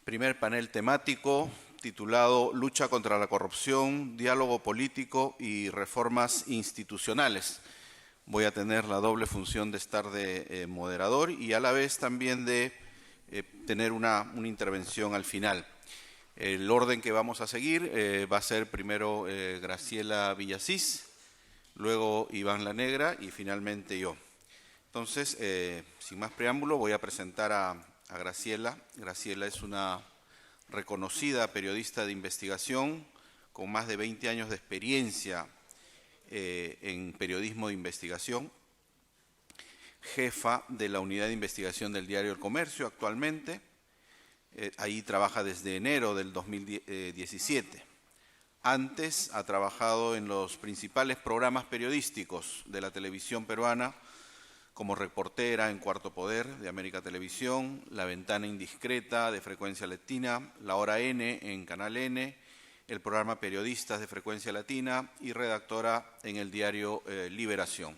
Primer panel temático titulado Lucha contra la corrupción, diálogo político y reformas institucionales. Voy a tener la doble función de estar de moderador y a la vez también de tener una intervención al final. El orden que vamos a seguir va a ser primero Graciela Villasís, luego Iván La Negra y finalmente yo. Entonces, sin más preámbulo, voy a presentar a Graciela. Graciela es una reconocida periodista de investigación con más de 20 años de experiencia en periodismo de investigación, jefa de la unidad de investigación del diario El Comercio actualmente. Ahí trabaja desde enero del 2017. Antes ha trabajado en los principales programas periodísticos de la televisión peruana, como reportera en Cuarto Poder de América Televisión, La Ventana Indiscreta de Frecuencia Latina, La Hora N en Canal N, el programa Periodistas de Frecuencia Latina y redactora en el diario Liberación.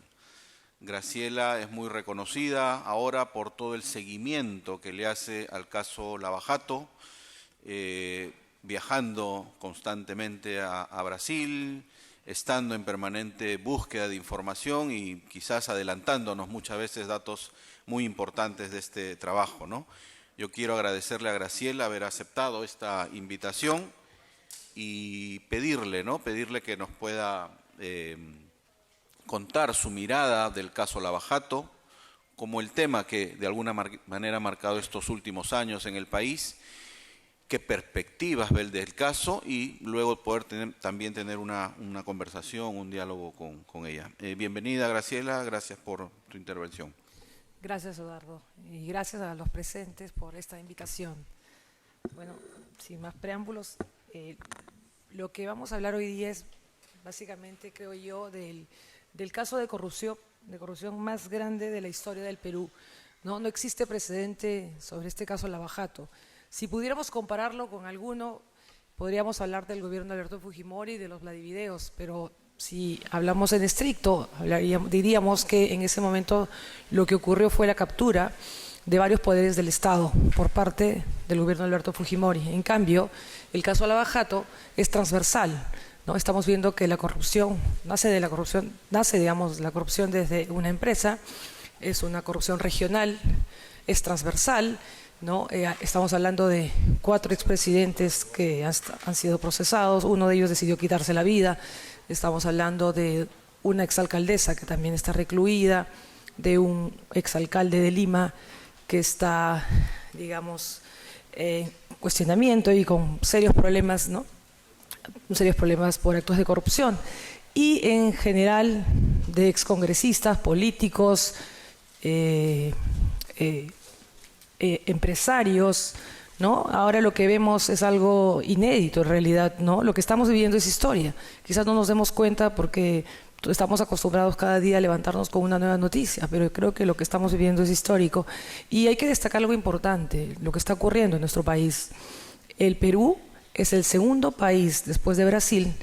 Graciela es muy reconocida ahora por todo el seguimiento que le hace al caso Lava Jato, viajando constantemente a Brasil, estando en permanente búsqueda de información y quizás adelantándonos muchas veces datos muy importantes de este trabajo, ¿no? Yo quiero agradecerle a Graciela haber aceptado esta invitación y pedirle, ¿no? Pedirle que nos pueda contar su mirada del caso Lava Jato, como el tema que de alguna manera ha marcado estos últimos años en el país, qué perspectivas ve del caso y luego poder también tener una conversación, un diálogo con ella. Bienvenida, Graciela, gracias por tu intervención. Gracias, Eduardo, y gracias a los presentes por esta invitación. Bueno, sin más preámbulos, lo que vamos a hablar hoy día es básicamente, creo yo, del caso de corrupción más grande de la historia del Perú. No existe precedente sobre este caso Lava Jato. Si pudiéramos compararlo con alguno, podríamos hablar del gobierno de Alberto Fujimori y de los Vladivideos, pero si hablamos en estricto, diríamos que en ese momento lo que ocurrió fue la captura de varios poderes del Estado por parte del gobierno de Alberto Fujimori. En cambio, el caso Lava Jato es transversal, ¿no? Estamos viendo que la corrupción nace, digamos, la corrupción desde una empresa, es una corrupción regional, es transversal, ¿no? Estamos hablando de 4 expresidentes que han sido procesados, uno de ellos decidió quitarse la vida, estamos hablando de una exalcaldesa que también está recluida, de un exalcalde de Lima que está, digamos, en cuestionamiento y con serios problemas, ¿no? Serios problemas por actos de corrupción, y en general de excongresistas, políticos, empresarios, ¿no? Ahora lo que vemos es algo inédito en realidad, ¿no? Lo que estamos viviendo es historia. Quizás no nos demos cuenta porque estamos acostumbrados cada día a levantarnos con una nueva noticia, pero creo que lo que estamos viviendo es histórico. Y hay que destacar algo importante, lo que está ocurriendo en nuestro país. El Perú es el segundo país, después de Brasil,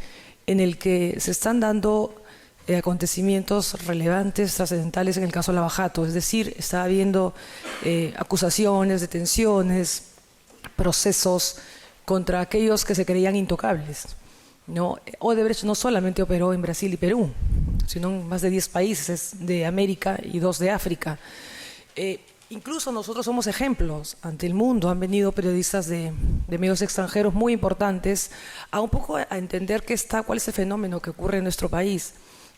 en el que se están dando acontecimientos relevantes, trascendentales en el caso Lava Jato. Es decir, está habiendo acusaciones, detenciones, procesos contra aquellos que se creían intocables, ¿no? Odebrecht no solamente operó en Brasil y Perú, sino en más de 10 países de América y 2 de África. Incluso nosotros somos ejemplos ante el mundo. Han venido periodistas de medios extranjeros muy importantes a un poco a entender cuál es el fenómeno que ocurre en nuestro país,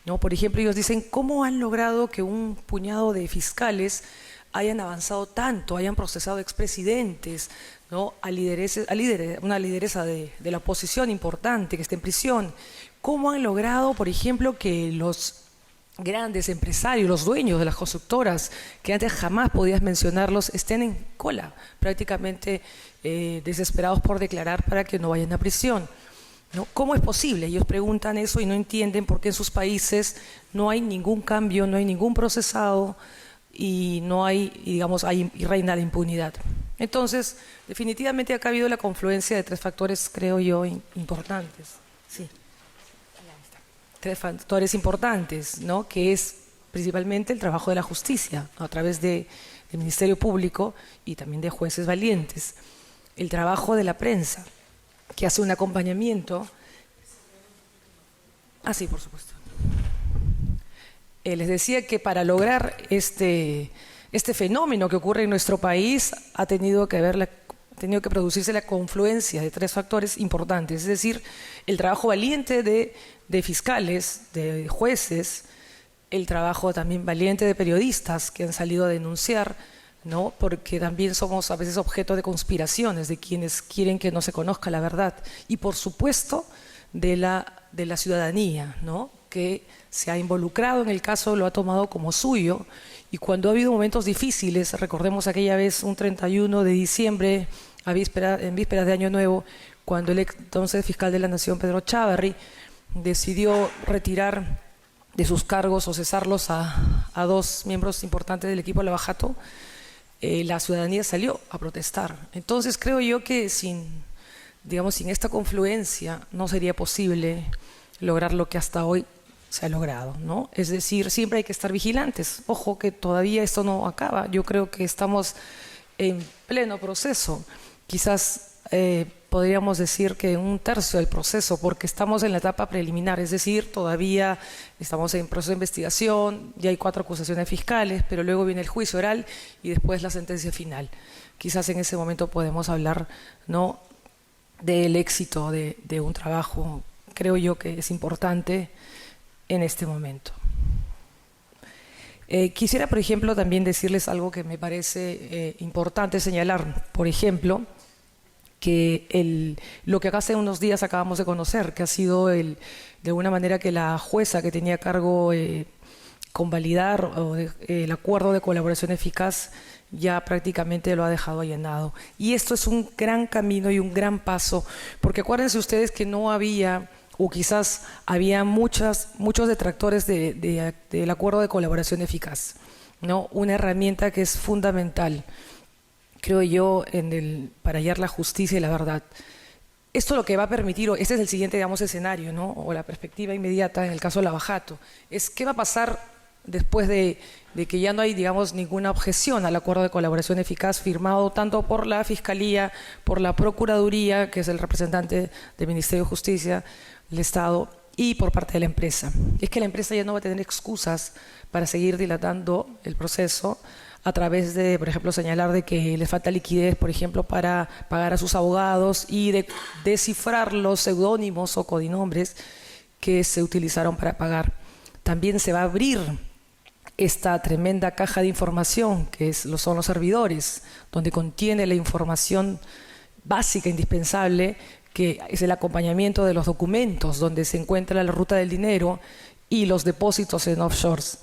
¿no? Por ejemplo, ellos dicen cómo han logrado que un puñado de fiscales hayan avanzado tanto, hayan procesado expresidentes, ¿no? Una lideresa de la oposición importante que está en prisión. ¿Cómo han logrado, por ejemplo, que los grandes empresarios, los dueños de las constructoras, que antes jamás podías mencionarlos, estén en cola, prácticamente desesperados por declarar para que no vayan a prisión, ¿no? ¿Cómo es posible? Ellos preguntan eso y no entienden por qué en sus países no hay ningún cambio, no hay ningún procesado y no hay, digamos, y reina la impunidad. Entonces, definitivamente acá ha habido la confluencia de 3 factores, creo yo, importantes. Sí. 3 factores importantes, ¿no? Que es principalmente el trabajo de la justicia, ¿no? A través del Ministerio Público y también de jueces valientes. el trabajo de la prensa, que hace un acompañamiento. Ah, sí, por supuesto. Les decía que para lograr este fenómeno que ocurre en nuestro país ha tenido que producirse la confluencia de 3 factores importantes, es decir, el trabajo valiente de fiscales, de jueces, el trabajo también valiente de periodistas que han salido a denunciar, ¿no? Porque también somos a veces objeto de conspiraciones de quienes quieren que no se conozca la verdad, y por supuesto de la ciudadanía, ¿no? Que se ha involucrado en el caso, lo ha tomado como suyo, y cuando ha habido momentos difíciles, recordemos aquella vez un 31 de diciembre, en vísperas de Año Nuevo, cuando el entonces fiscal de la Nación, Pedro Chávarri, decidió retirar de sus cargos o cesarlos a 2 miembros importantes del equipo Lavajato, la ciudadanía salió a protestar. Entonces creo yo que sin esta confluencia no sería posible lograr lo que hasta hoy se ha logrado, ¿no? Es decir, siempre hay que estar vigilantes. Ojo que todavía esto no acaba. Yo creo que estamos en pleno proceso. Quizás podríamos decir que 1/3 del proceso, porque estamos en la etapa preliminar, es decir, todavía estamos en proceso de investigación, ya hay 4 acusaciones fiscales, pero luego viene el juicio oral y después la sentencia final. Quizás en ese momento podemos hablar, ¿no?, del éxito de un trabajo, creo yo que es importante en este momento. Quisiera, por ejemplo, también decirles algo que me parece importante señalar, por ejemplo, que lo que acá hace unos días acabamos de conocer, que ha sido de alguna manera que la jueza que tenía a cargo convalidar el acuerdo de colaboración eficaz ya prácticamente lo ha dejado allanado. Y esto es un gran camino y un gran paso, porque acuérdense ustedes que no había, o quizás había muchos detractores del acuerdo de colaboración eficaz, ¿no? Una herramienta que es fundamental, creo yo, para hallar la justicia y la verdad. Esto lo que va a permitir, este es el siguiente, digamos, escenario, ¿no?, o la perspectiva inmediata en el caso de Lavajato, es qué va a pasar después de que ya no hay, digamos, ninguna objeción al acuerdo de colaboración eficaz firmado tanto por la Fiscalía, por la Procuraduría, que es el representante del Ministerio de Justicia del Estado, y por parte de la empresa. Es que la empresa ya no va a tener excusas para seguir dilatando el proceso a través de, por ejemplo, señalar de que le falta liquidez, por ejemplo, para pagar a sus abogados, y de descifrar los seudónimos o codinombres que se utilizaron para pagar. También se va a abrir esta tremenda caja de información que son los servidores, donde contiene la información básica, indispensable, que es el acompañamiento de los documentos, donde se encuentra la ruta del dinero y los depósitos en offshores,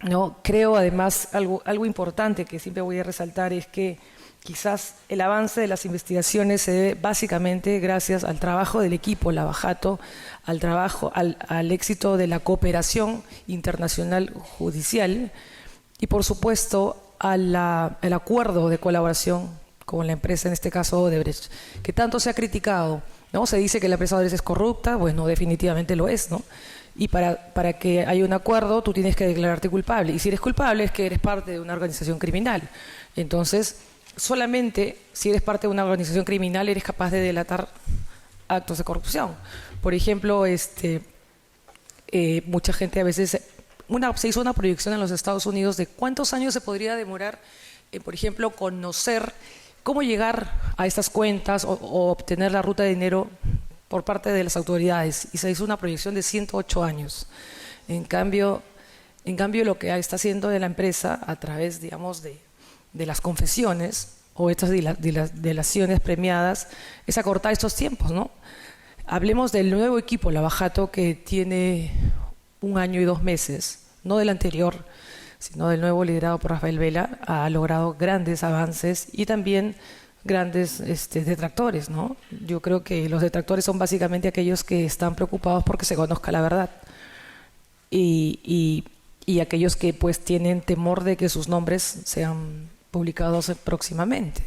¿no? Creo además algo importante que siempre voy a resaltar es que quizás el avance de las investigaciones se debe básicamente gracias al trabajo del equipo Lavajato, al éxito de la cooperación internacional judicial y por supuesto al acuerdo de colaboración con la empresa, en este caso Odebrecht, que tanto se ha criticado, ¿no? Se dice que la empresa Odebrecht es corrupta, bueno, definitivamente lo es, ¿no? Y para que haya un acuerdo tú tienes que declararte culpable, y si eres culpable es que eres parte de una organización criminal. Entonces, solamente si eres parte de una organización criminal eres capaz de delatar actos de corrupción. Por ejemplo, mucha gente a veces, se hizo una proyección en los Estados Unidos de cuántos años se podría demorar, por ejemplo, conocer cómo llegar a estas cuentas o obtener la ruta de dinero por parte de las autoridades, y se hizo una proyección de 108 años. En cambio lo que está haciendo de la empresa a través, digamos, de las confesiones o estas delaciones premiadas es acortar estos tiempos, ¿no? Hablemos del nuevo equipo Lavajato, que tiene 1 año y 2 meses, no del anterior, sino del nuevo, liderado por Rafael Vela. Ha logrado grandes avances y también grandes detractores, ¿no? Yo creo que los detractores son básicamente aquellos que están preocupados porque se conozca la verdad y aquellos que pues tienen temor de que sus nombres sean publicados próximamente,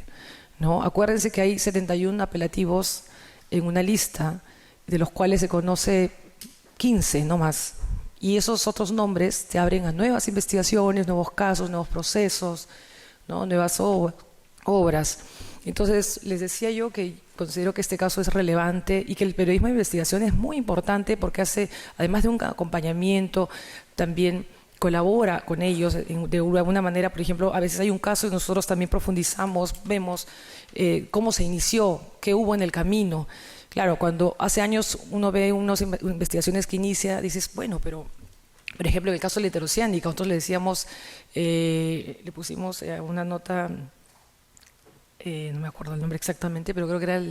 ¿no? Acuérdense que hay 71 apelativos en una lista, de los cuales se conoce 15 no más, y esos otros nombres te abren a nuevas investigaciones, nuevos casos, nuevos procesos, ¿no? Nuevas obras. Entonces, les decía yo que considero que este caso es relevante y que el periodismo de investigación es muy importante porque hace, además de un acompañamiento, también colabora con ellos de alguna manera. Por ejemplo, a veces hay un caso y nosotros también profundizamos, vemos cómo se inició, qué hubo en el camino. Claro, cuando hace años uno ve unas investigaciones que inicia, dices, bueno, pero por ejemplo, en el caso de la heteroceánica, nosotros le decíamos, le pusimos una nota, no me acuerdo el nombre exactamente, pero creo que era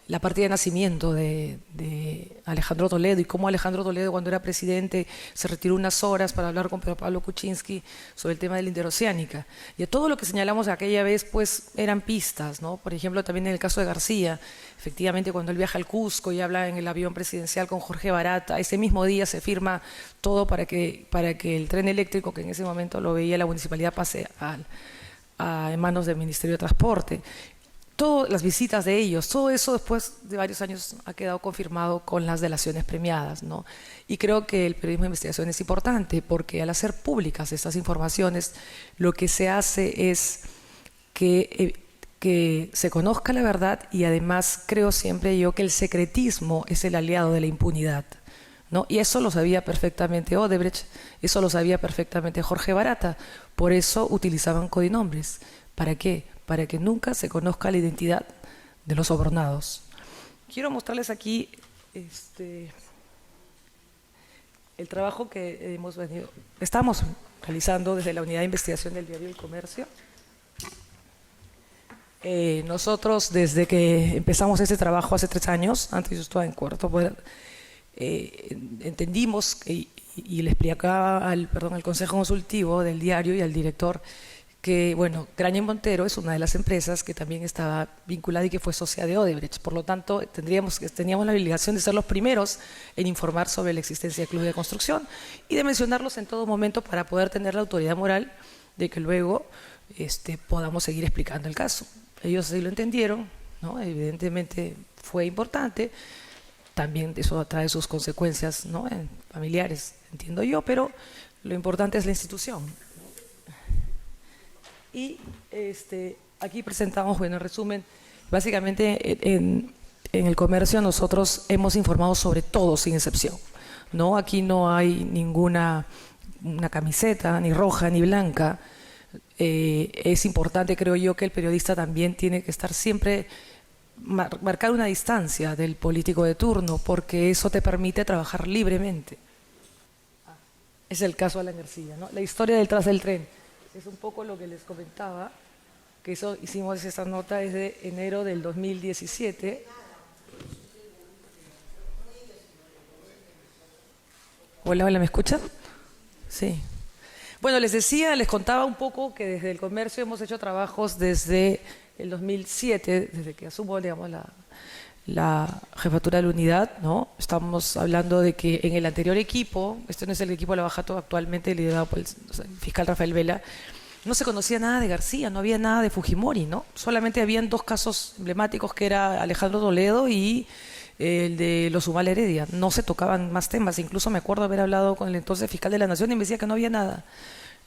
la partida de nacimiento de Alejandro Toledo, y cómo Alejandro Toledo, cuando era presidente, se retiró unas horas para hablar con Pedro Pablo Kuczynski sobre el tema de la interoceánica. Y a todo lo que señalamos aquella vez, pues eran pistas, ¿no? Por ejemplo, también en el caso de García, efectivamente, cuando él viaja al Cusco y habla en el avión presidencial con Jorge Barata, ese mismo día se firma todo para que el tren eléctrico, que en ese momento lo veía la municipalidad, pase en manos del Ministerio de Transporte. Todas las visitas de ellos, todo eso después de varios años ha quedado confirmado con las delaciones premiadas, ¿no? Y creo que el periodismo de investigación es importante porque al hacer públicas estas informaciones, lo que se hace es que se conozca la verdad, y además creo siempre yo que el secretismo es el aliado de la impunidad, ¿no? Y eso lo sabía perfectamente Odebrecht, eso lo sabía perfectamente Jorge Barata, por eso utilizaban codinombres. ¿Para qué? Para que nunca se conozca la identidad de los sobornados. Quiero mostrarles aquí el trabajo que estamos realizando desde la Unidad de Investigación del Diario El Comercio. Nosotros, desde que empezamos este trabajo hace 3 años, antes yo estaba en cuarto poder, entendimos y le explicaba al Consejo Consultivo del diario y al director que, bueno, Graña y Montero es una de las empresas que también estaba vinculada y que fue socia de Odebrecht. Por lo tanto, teníamos la obligación de ser los primeros en informar sobre la existencia del Club de Construcción y de mencionarlos en todo momento para poder tener la autoridad moral de que luego podamos seguir explicando el caso. Ellos sí lo entendieron, ¿no? Evidentemente fue importante. También eso trae sus consecuencias, ¿no? Familiares, entiendo yo, pero lo importante es la institución. Y aquí presentamos, bueno, en resumen, básicamente en el comercio nosotros hemos informado sobre todo sin excepción, ¿no? Aquí no hay ninguna camiseta, ni roja ni blanca. Es importante, creo yo, que el periodista también tiene que estar siempre, marcar una distancia del político de turno, porque eso te permite trabajar libremente. Es el caso de Alan García, ¿no? La historia detrás del tren. Es un poco lo que les comentaba, que hicimos esta nota desde enero del 2017. Hola, ¿me escuchan? Sí. Bueno, les contaba un poco que desde el comercio hemos hecho trabajos desde el 2007, desde que asumo, digamos, la jefatura de la unidad, ¿no? Estamos hablando de que en el anterior equipo, este no es el equipo de la Bajato actualmente liderado por el fiscal Rafael Vela, no se conocía nada de García, no había nada de Fujimori, ¿no? Solamente habían 2 casos emblemáticos, que era Alejandro Toledo y el de los Humala Heredia. No se tocaban más temas. Incluso me acuerdo haber hablado con el entonces fiscal de la Nación y me decía que no había nada.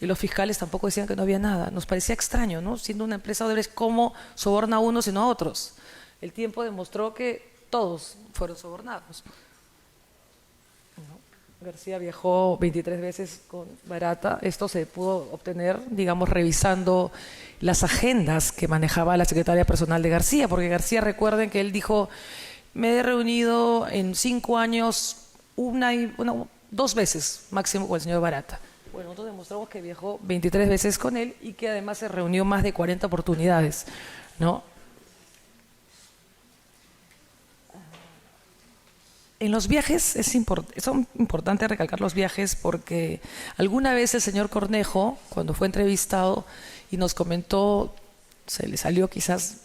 Y los fiscales tampoco decían que no había nada. Nos parecía extraño, ¿no? Siendo una empresa de Odebrecht, ¿cómo soborna a unos y no a otros? El tiempo demostró que todos fueron sobornados. ¿No? García viajó 23 veces con Barata. Esto se pudo obtener, digamos, revisando las agendas que manejaba la secretaria personal de García, porque García, recuerden que él dijo: me he reunido en 5 años 2 veces máximo con el señor Barata. Bueno, nosotros demostramos que viajó 23 veces con él y que además se reunió más de 40 oportunidades, ¿no? En los viajes es importante recalcar los viajes, porque alguna vez el señor Cornejo, cuando fue entrevistado y nos comentó, se le salió quizás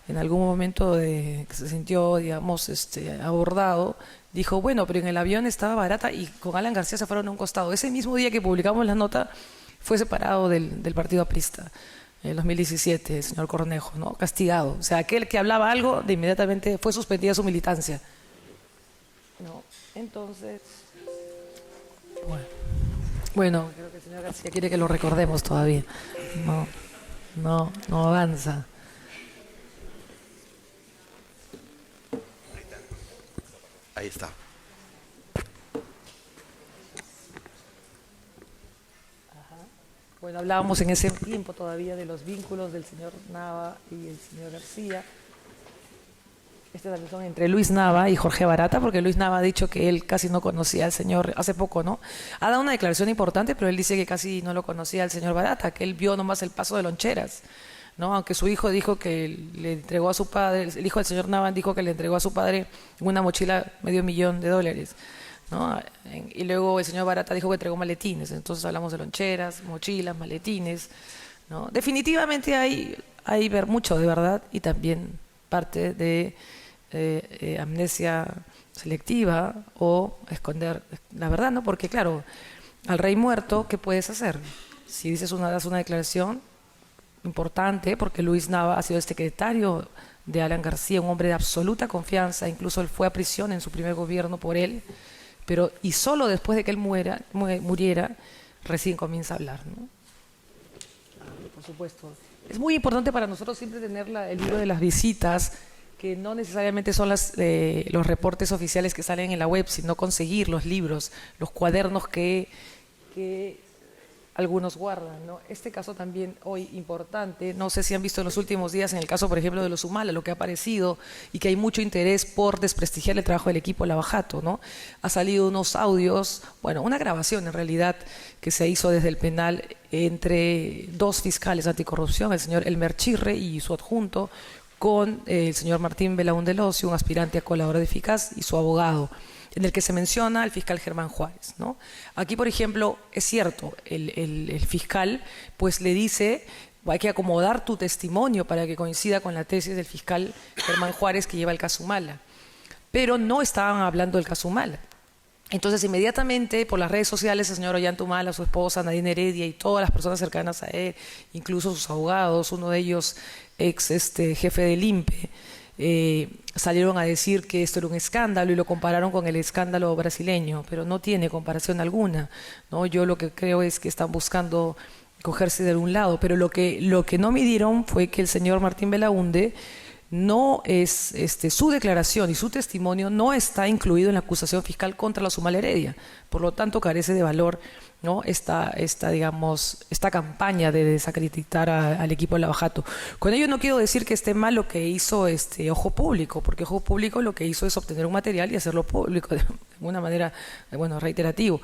en algún momento que se sintió, digamos, abordado, dijo: bueno, pero en el avión estaba Barata y con Alan García se fueron a un costado. Ese mismo día que publicamos la nota fue separado del partido aprista, en el 2017, el señor Cornejo, ¿no? Castigado. O sea, aquel que hablaba algo, de inmediatamente fue suspendida su militancia, ¿no? Entonces, bueno, creo que el señor García quiere que lo recordemos todavía. No avanza. Ahí está. Bueno, hablábamos en ese tiempo todavía de los vínculos del señor Nava y el señor García. También son entre Luis Nava y Jorge Barata, porque Luis Nava ha dicho que él casi no conocía al señor hace poco, ¿no? Ha dado una declaración importante, pero él dice que casi no lo conocía al señor Barata, que él vio nomás el paso de loncheras, ¿no? Aunque su hijo dijo que le entregó a su padre, el hijo del señor Nava dijo que le entregó a su padre una mochila $500,000, ¿no? Y luego el señor Barata dijo que entregó maletines. Entonces hablamos de loncheras, mochilas, maletines, ¿no? Definitivamente hay ver mucho de verdad y también parte de amnesia selectiva o esconder la verdad, ¿no? Porque claro, al rey muerto, ¿qué puedes hacer? Si das una declaración importante, porque Luis Nava ha sido el secretario de Alan García, un hombre de absoluta confianza, incluso él fue a prisión en su primer gobierno por él, y solo después de que él muriera, recién comienza a hablar, ¿no? Por supuesto. Es muy importante para nosotros siempre tener el libro de las visitas, que no necesariamente son los reportes oficiales que salen en la web, sino conseguir los libros, los cuadernos que algunos guardan, ¿no? Este caso también hoy importante, no sé si han visto en los últimos días en el caso, por ejemplo, de los Humala, lo que ha aparecido y que hay mucho interés por desprestigiar el trabajo del equipo Lavajato, ¿no? Ha salido unos audios, bueno, una grabación en realidad que se hizo desde el penal entre dos fiscales anticorrupción, el señor Elmer Chirre y su adjunto, con el señor Martín Belaúnde Locio, un aspirante a colaborador eficaz, y su abogado, en el que se menciona al fiscal Germán Juárez, ¿no? Aquí, por ejemplo, es cierto, el fiscal pues le dice, hay que acomodar tu testimonio para que coincida con la tesis del fiscal Germán Juárez que lleva el caso Humala, pero no estaban hablando del caso Humala. Entonces, inmediatamente, por las redes sociales, el señor Ollanta Humala, su esposa Nadine Heredia y todas las personas cercanas a él, incluso sus abogados, uno de ellos ex jefe del INPE, salieron a decir que esto era un escándalo y lo compararon con el escándalo brasileño, pero no tiene comparación alguna, ¿no? Yo lo que creo es que están buscando cogerse de un lado, pero lo que no midieron fue que el señor Martín Belaúnde no es, su declaración y su testimonio no está incluido en la acusación fiscal contra la Humala Heredia, por lo tanto carece de valor, ¿no? esta campaña de desacreditar al equipo de Lavajato. Con ello no quiero decir que esté mal lo que hizo Ojo Público, porque Ojo Público lo que hizo es obtener un material y hacerlo público de una manera, bueno, reiterativo,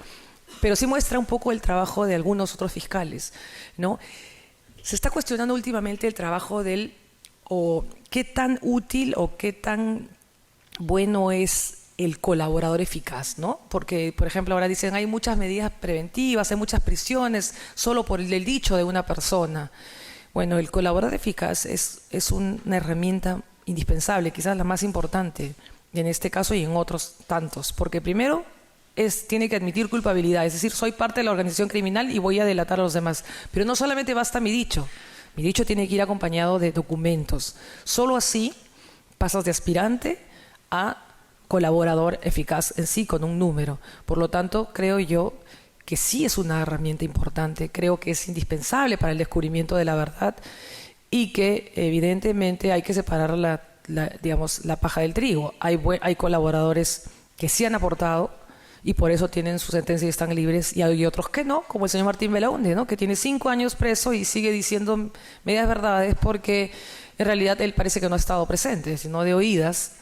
pero sí muestra un poco el trabajo de algunos otros fiscales, ¿no? Se está cuestionando últimamente el trabajo o qué tan útil o qué tan bueno es el colaborador eficaz, ¿no? Porque, por ejemplo, ahora dicen hay muchas medidas preventivas, hay muchas prisiones solo por el dicho de una persona. Bueno, el colaborador eficaz es una herramienta indispensable, quizás la más importante en este caso y en otros tantos, porque primero tiene que admitir culpabilidad, es decir, soy parte de la organización criminal y voy a delatar a los demás, pero no solamente basta mi dicho tiene que ir acompañado de documentos. Solo así pasas de aspirante a colaborador eficaz en sí, con un número. Por lo tanto, creo yo que sí es una herramienta importante, creo que es indispensable para el descubrimiento de la verdad y que evidentemente hay que separar la paja del trigo. Hay colaboradores que sí han aportado y por eso tienen su sentencia y están libres, y hay otros que no, como el señor Martín Belaúnde, ¿no? Que tiene 5 años preso y sigue diciendo medias verdades porque en realidad él parece que no ha estado presente, sino de oídas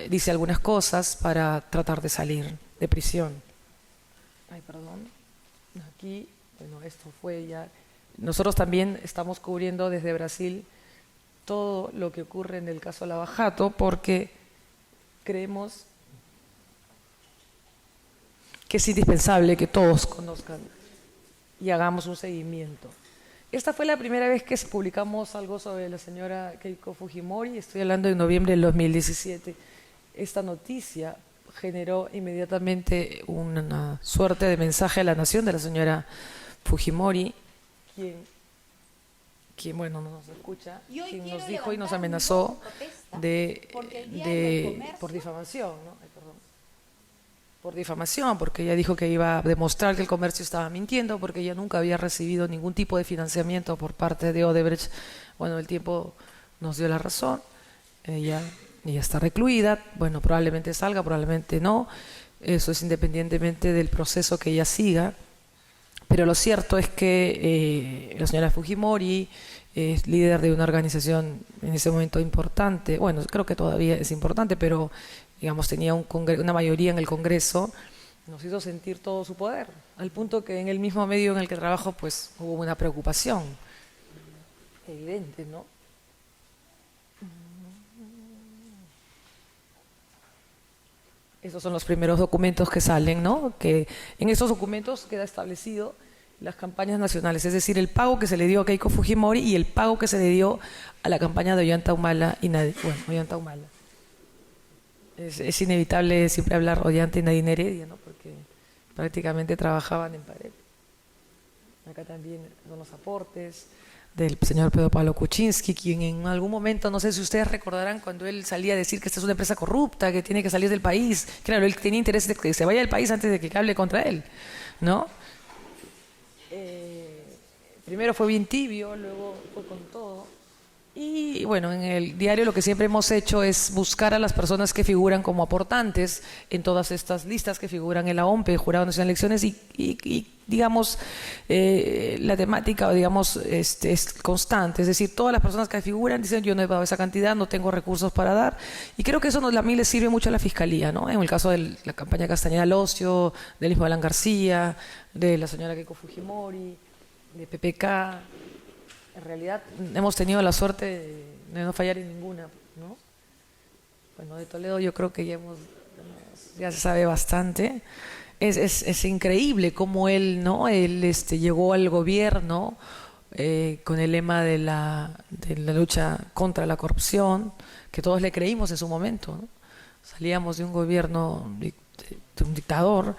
dice algunas cosas para tratar de salir de prisión. Ay, perdón. Aquí, bueno, esto fue ya. Nosotros también estamos cubriendo desde Brasil todo lo que ocurre en el caso Lavajato porque creemos que es indispensable que todos conozcan y hagamos un seguimiento. Esta fue la primera vez que publicamos algo sobre la señora Keiko Fujimori, estoy hablando de noviembre del 2017. Esta noticia generó inmediatamente una suerte de mensaje a la nación de la señora Fujimori, quien bueno, no nos escucha, quien nos dijo y nos amenazó por difamación, ¿no? Por difamación, porque ella dijo que iba a demostrar que el comercio estaba mintiendo, porque ella nunca había recibido ningún tipo de financiamiento por parte de Odebrecht. Bueno, el tiempo nos dio la razón. Ella ella está recluida, bueno, probablemente salga, probablemente no, eso es independientemente del proceso que ella siga, pero lo cierto es que la señora Fujimori es líder de una organización en ese momento importante, bueno, creo que todavía es importante, pero digamos tenía una mayoría en el Congreso, nos hizo sentir todo su poder, al punto que en el mismo medio en el que trabajo pues hubo una preocupación evidente, ¿no? Esos son los primeros documentos que salen, ¿no? Que en esos documentos queda establecido las campañas nacionales, es decir, el pago que se le dio a Keiko Fujimori y el pago que se le dio a la campaña de Ollanta Humala y Ollanta Humala. Es inevitable siempre hablar Ollanta y Nadine Heredia, ¿no? Porque prácticamente trabajaban en pared. Acá también son los aportes del señor Pedro Pablo Kuczynski, quien en algún momento, no sé si ustedes recordarán, cuando él salía a decir que esta es una empresa corrupta, que tiene que salir del país, claro, él tenía interés de que se vaya del país antes de que hable contra él, ¿no? Primero fue bien tibio, luego fue con todo. Y bueno, en el diario lo que siempre hemos hecho es buscar a las personas que figuran como aportantes en todas estas listas que figuran en la OMPE, Jurado Nacional de Elecciones, y digamos, la temática, digamos, es constante. Es decir, todas las personas que figuran dicen yo no he dado esa cantidad, no tengo recursos para dar. Y creo que eso a mí le sirve mucho a la Fiscalía, ¿no? En el caso de la campaña Castañeda Locio, del mismo Alan García, de la señora Keiko Fujimori, de PPK. En realidad hemos tenido la suerte de no fallar en ninguna, ¿no? Bueno, de Toledo yo creo que ya se sabe bastante. Es increíble cómo él, ¿no? Él llegó al gobierno con el lema de la lucha contra la corrupción, que todos le creímos en su momento, ¿no? Salíamos de un gobierno, de un dictador,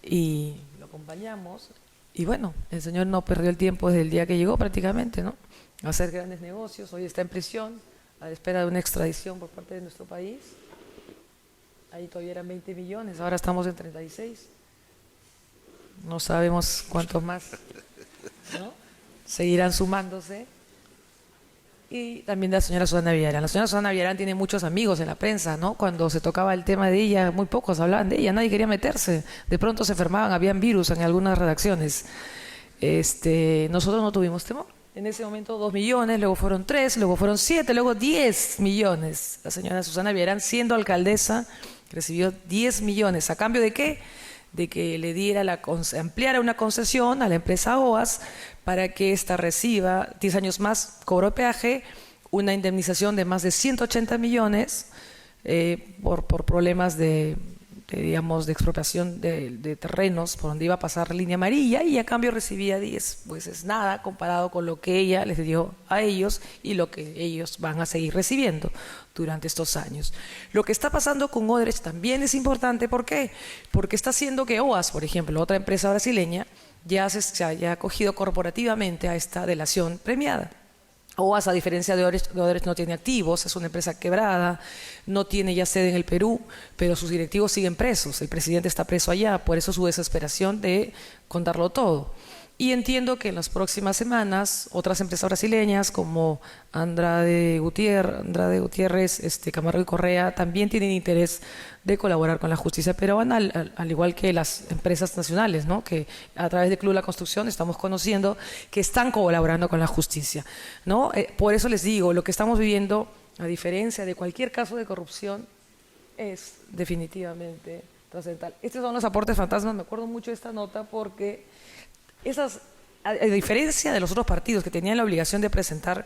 y lo acompañamos. Y bueno, el señor no perdió el tiempo desde el día que llegó prácticamente, ¿no? A hacer grandes negocios. Hoy está en prisión a la espera de una extradición por parte de nuestro país. Ahí todavía eran 20 millones, ahora estamos en 36. No sabemos cuántos más, ¿no? Seguirán sumándose. Y también la señora Susana Villarán. La señora Susana Villarán tiene muchos amigos en la prensa, ¿no? Cuando se tocaba el tema de ella, muy pocos hablaban de ella, nadie quería meterse. De pronto se enfermaban, habían virus en algunas redacciones. Nosotros no tuvimos temor. En ese momento 2 millones, luego fueron 3, luego fueron 7, luego 10 millones. La señora Susana Villarán, siendo alcaldesa, recibió 10 millones. ¿A cambio de qué? De que le ampliara una concesión a la empresa OAS para que ésta reciba 10 años más, cobro de peaje, una indemnización de más de 180 millones por problemas digamos, de expropiación de terrenos por donde iba a pasar línea amarilla, y a cambio recibía 10, pues es nada comparado con lo que ella les dio a ellos y lo que ellos van a seguir recibiendo durante estos años. Lo que está pasando con Odebrecht también es importante. ¿Por qué? Porque está haciendo que OAS, por ejemplo, otra empresa brasileña, ya se haya acogido corporativamente a esta delación premiada. OAS, a diferencia de Odebrecht, no tiene activos, es una empresa quebrada, no tiene ya sede en el Perú, pero sus directivos siguen presos, el presidente está preso allá, por eso su desesperación de contarlo todo. Y entiendo que en las próximas semanas otras empresas brasileñas como Andrade Gutiérrez, Camargo y Correa también tienen interés de colaborar con la justicia peruana, al igual que las empresas nacionales, ¿no? Que a través del Club La Construcción estamos conociendo que están colaborando con la justicia, ¿no? Por eso les digo, lo que estamos viviendo, a diferencia de cualquier caso de corrupción, es definitivamente trascendental. Estos son los aportes fantasmas. Me acuerdo mucho de esta nota porque a diferencia de los otros partidos que tenían la obligación de presentar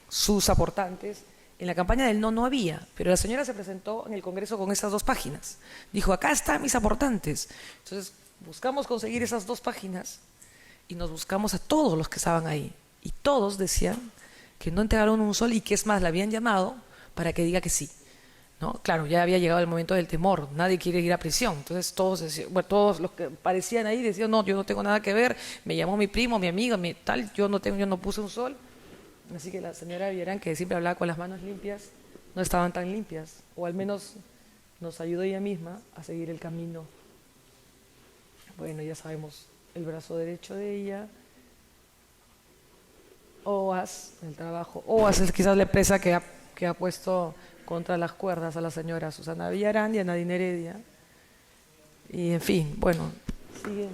sus aportantes, en la campaña del no había, pero la señora se presentó en el Congreso con esas 2 páginas. Dijo, acá están mis aportantes. Entonces buscamos conseguir esas 2 páginas y nos buscamos a todos los que estaban ahí. Y todos decían que no entregaron un sol y que es más, la habían llamado para que diga que sí, ¿no? Claro, ya había llegado el momento del temor, nadie quiere ir a prisión, entonces todos los que parecían ahí decían, no, yo no tengo nada que ver, me llamó mi primo, mi amiga, yo no puse un sol. Así que la señora Villarán, que siempre hablaba con las manos limpias, no estaban tan limpias, o al menos nos ayudó ella misma a seguir el camino. Bueno, ya sabemos el brazo derecho de ella. OAS, el trabajo. OAS es quizás la empresa que ha puesto contra las cuerdas a la señora Susana Villarán y a Nadine Heredia. Y en fin, bueno, siguen.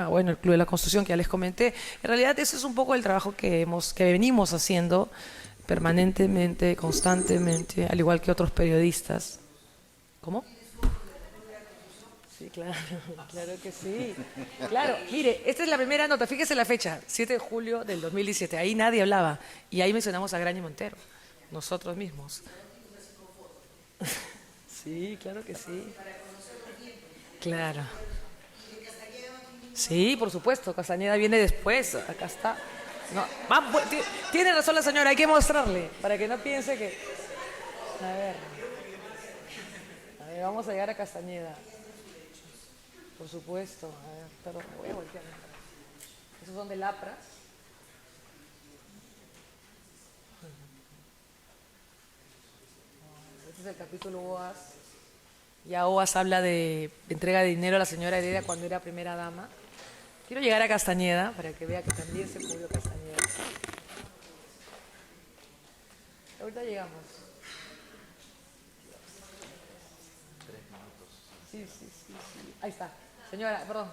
Bueno, el Club de la Construcción que ya les comenté. En realidad ese es un poco el trabajo que venimos haciendo permanentemente, constantemente, al igual que otros periodistas. ¿Cómo? Sí, claro, claro que sí. Claro, mire, esta es la primera nota, fíjese la fecha, 7 de julio del 2017, ahí nadie hablaba, y ahí mencionamos a Graña Montero, nosotros mismos. Sí, claro que sí. Claro. Sí, por supuesto, Castañeda viene después, acá está. No, tiene razón la señora, hay que mostrarle, para que no piense que... A ver, vamos a llegar a Castañeda. Por supuesto. A ver, perdón, me voy a voltear. Esos son de Lapras. Este es el capítulo OAS. Ya OAS habla de entrega de dinero a la señora Heredia cuando era primera dama. Quiero llegar a Castañeda para que vea que también se cubrió Castañeda. Ahorita llegamos. Sí. Ahí está. Señora, perdón.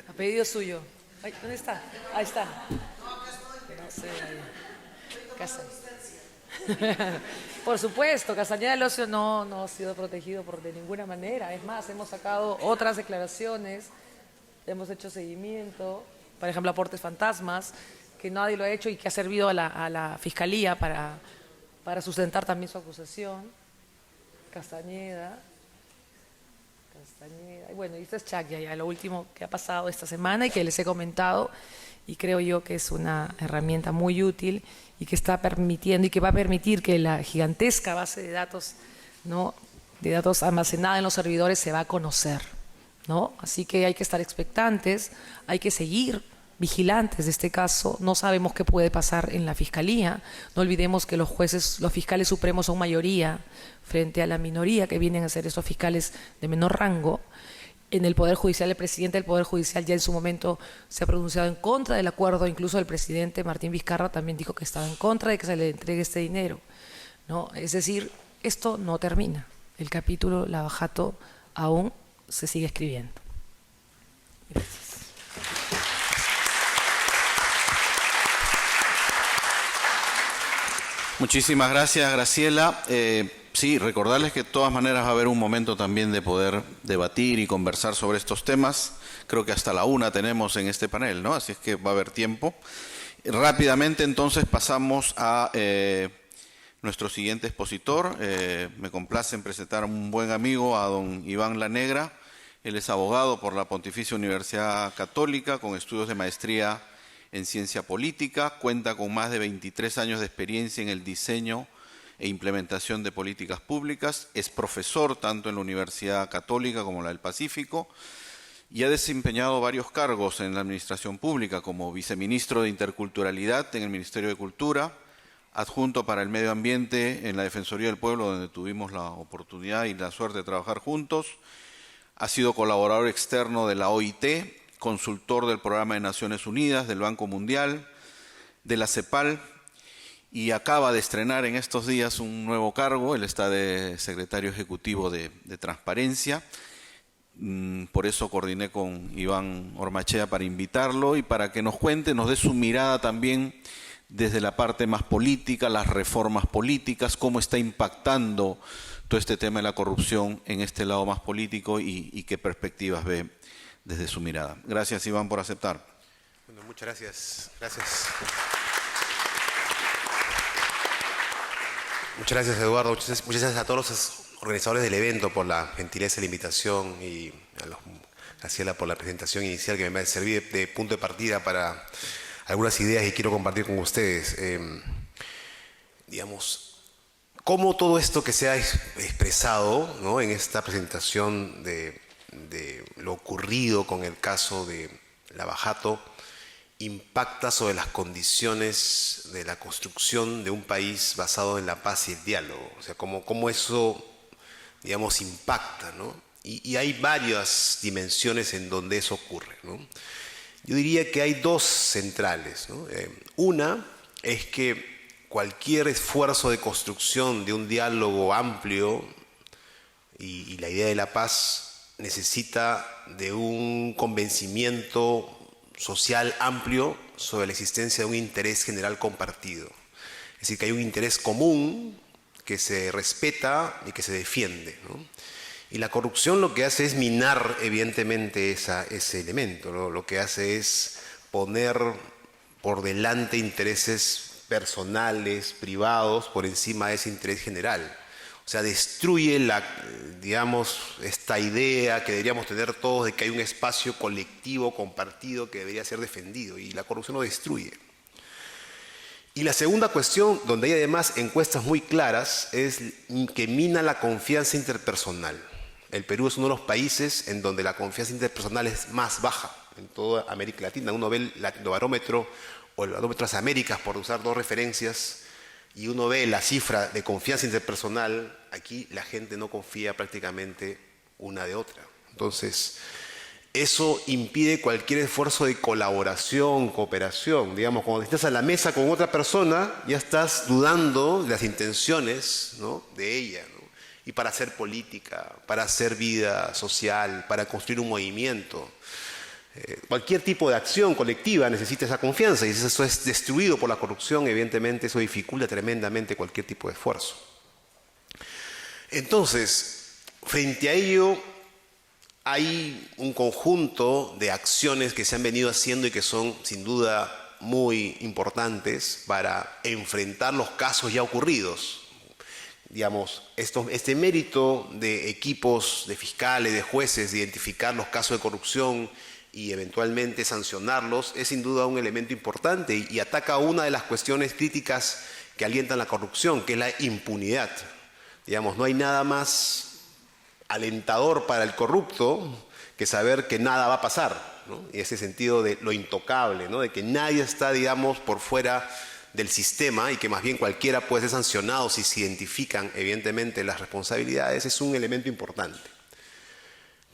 A pedido suyo. Ay, ¿dónde está? Ahí está. No sé. Por supuesto, Castañeda del Ocio no ha sido protegido de ninguna manera. Es más, hemos sacado otras declaraciones, hemos hecho seguimiento, por ejemplo, aportes fantasmas, que nadie lo ha hecho y que ha servido a la Fiscalía para sustentar también su acusación. Castañeda. Y bueno, y esto es Chacya, ya lo último que ha pasado esta semana y que les he comentado, y creo yo que es una herramienta muy útil y que está permitiendo y que va a permitir que la gigantesca base de datos, ¿no?, de datos almacenada en los servidores se va a conocer, ¿no? Así que hay que estar expectantes, hay que seguir vigilantes de este caso. No sabemos qué puede pasar en la Fiscalía. No olvidemos que los jueces, los fiscales supremos son mayoría frente a la minoría que vienen a ser esos fiscales de menor rango. En el Poder Judicial, el presidente del Poder Judicial ya en su momento se ha pronunciado en contra del acuerdo. Incluso el presidente Martín Vizcarra también dijo que estaba en contra de que se le entregue este dinero, ¿no? Es decir, esto no termina. El capítulo Lavajato aún se sigue escribiendo. Gracias. Muchísimas gracias, Graciela. Sí, recordarles que de todas maneras va a haber un momento también de poder debatir y conversar sobre estos temas. Creo que hasta la 1 tenemos en este panel, ¿no? Así es que va a haber tiempo. Rápidamente, entonces, pasamos a nuestro siguiente expositor. Me complace en presentar a un buen amigo, a don Iván Lanegra. Él es abogado por la Pontificia Universidad Católica, con estudios de maestría en ciencia política, cuenta con más de 23 años de experiencia en el diseño e implementación de políticas públicas, es profesor tanto en la Universidad Católica como la del Pacífico y ha desempeñado varios cargos en la administración pública como viceministro de Interculturalidad en el Ministerio de Cultura, adjunto para el Medio Ambiente en la Defensoría del Pueblo, donde tuvimos la oportunidad y la suerte de trabajar juntos, ha sido colaborador externo de la OIT, consultor del Programa de Naciones Unidas, del Banco Mundial, de la CEPAL, y acaba de estrenar en estos días un nuevo cargo. Él está de secretario ejecutivo de Transparencia. Por eso coordiné con Iván Ormachea para invitarlo y para que nos cuente, nos dé su mirada también desde la parte más política, las reformas políticas, cómo está impactando todo este tema de la corrupción en este lado más político y qué perspectivas ve desde su mirada. Gracias, Iván, por aceptar. Bueno, muchas gracias. Gracias. Muchas gracias, Eduardo. Muchas gracias a todos los organizadores del evento por la gentileza de la invitación y a Graciela por la presentación inicial que me va a servir de punto de partida para algunas ideas que quiero compartir con ustedes. Digamos, cómo todo esto que se ha expresado, ¿no?, en esta presentación de lo ocurrido con el caso de Lavajato impacta sobre las condiciones de la construcción de un país basado en la paz y el diálogo. O sea, cómo eso, digamos, impacta, ¿no? Y hay varias dimensiones en donde eso ocurre, ¿no? Yo diría que hay dos centrales, ¿no? Una es que cualquier esfuerzo de construcción de un diálogo amplio y la idea de la paz necesita de un convencimiento social amplio sobre la existencia de un interés general compartido. Es decir, que hay un interés común que se respeta y que se defiende, ¿no? Y la corrupción lo que hace es minar, evidentemente, ese elemento, ¿no? Lo que hace es poner por delante intereses personales, privados, por encima de ese interés general. O sea, destruye esta idea que deberíamos tener todos de que hay un espacio colectivo, compartido, que debería ser defendido, y la corrupción lo destruye. Y la segunda cuestión, donde hay además encuestas muy claras, es que mina la confianza interpersonal. El Perú es uno de los países en donde la confianza interpersonal es más baja en toda América Latina. Uno ve el Latinobarómetro o el Barómetro de las Américas, por usar dos referencias, y uno ve la cifra de confianza interpersonal. Aquí la gente no confía prácticamente una de otra. Entonces, eso impide cualquier esfuerzo de colaboración, cooperación. Digamos, cuando estás a la mesa con otra persona, ya estás dudando de las intenciones, ¿no?, de ella, ¿no? Y para hacer política, para hacer vida social, para construir un movimiento. Cualquier tipo de acción colectiva necesita esa confianza, y si eso es destruido por la corrupción, evidentemente eso dificulta tremendamente cualquier tipo de esfuerzo. Entonces, frente a ello, hay un conjunto de acciones que se han venido haciendo y que son sin duda muy importantes para enfrentar los casos ya ocurridos. Digamos, este mérito de equipos de fiscales, de jueces, de identificar los casos de corrupción y eventualmente sancionarlos, es sin duda un elemento importante y ataca una de las cuestiones críticas que alientan la corrupción, que es la impunidad. Digamos, no hay nada más alentador para el corrupto que saber que nada va a pasar, ¿no? Y ese sentido de lo intocable, ¿no?, de que nadie está, digamos, por fuera del sistema y que más bien cualquiera puede ser sancionado si se identifican evidentemente las responsabilidades, es un elemento importante.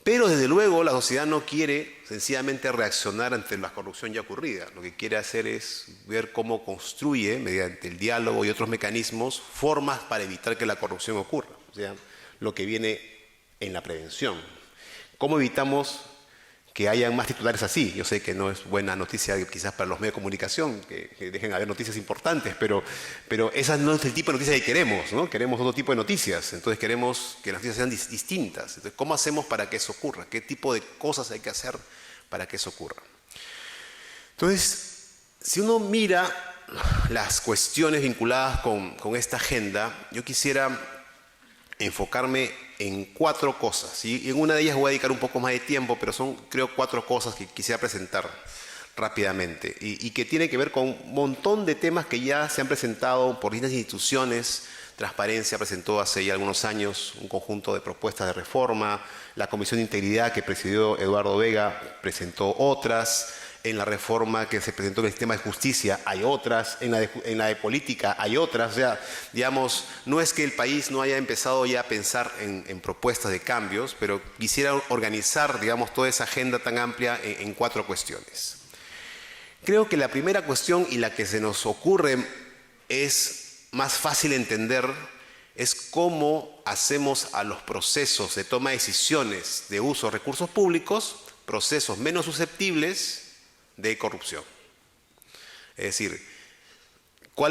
Pero desde luego la sociedad no quiere sencillamente reaccionar ante la corrupción ya ocurrida. Lo que quiere hacer es ver cómo construye, mediante el diálogo y otros mecanismos, formas para evitar que la corrupción ocurra. O sea, lo que viene en la prevención. ¿Cómo evitamos que hayan más titulares así? Yo sé que no es buena noticia quizás para los medios de comunicación, que dejen haber noticias importantes, pero esa no es el tipo de noticias que queremos, ¿no? Queremos otro tipo de noticias, entonces queremos que las noticias sean distintas. Entonces, ¿cómo hacemos para que eso ocurra? ¿Qué tipo de cosas hay que hacer para que eso ocurra? Entonces, si uno mira las cuestiones vinculadas con esta agenda, yo quisiera enfocarme en 4 cosas, y en una de ellas voy a dedicar un poco más de tiempo, pero son, creo, 4 cosas que quisiera presentar rápidamente y que tiene que ver con un montón de temas que ya se han presentado por distintas instituciones. Transparencia presentó hace ya algunos años un conjunto de propuestas de reforma, la Comisión de Integridad que presidió Eduardo Vega presentó otras, en la reforma que se presentó en el sistema de justicia hay otras, en la de política hay otras. O sea, digamos, no es que el país no haya empezado ya a pensar en propuestas de cambios, pero quisiera organizar, digamos, toda esa agenda tan amplia en 4 cuestiones. Creo que la primera cuestión, y la que se nos ocurre es más fácil de entender, es cómo hacemos a los procesos de toma de decisiones de uso de recursos públicos procesos menos susceptibles de corrupción. Es decir,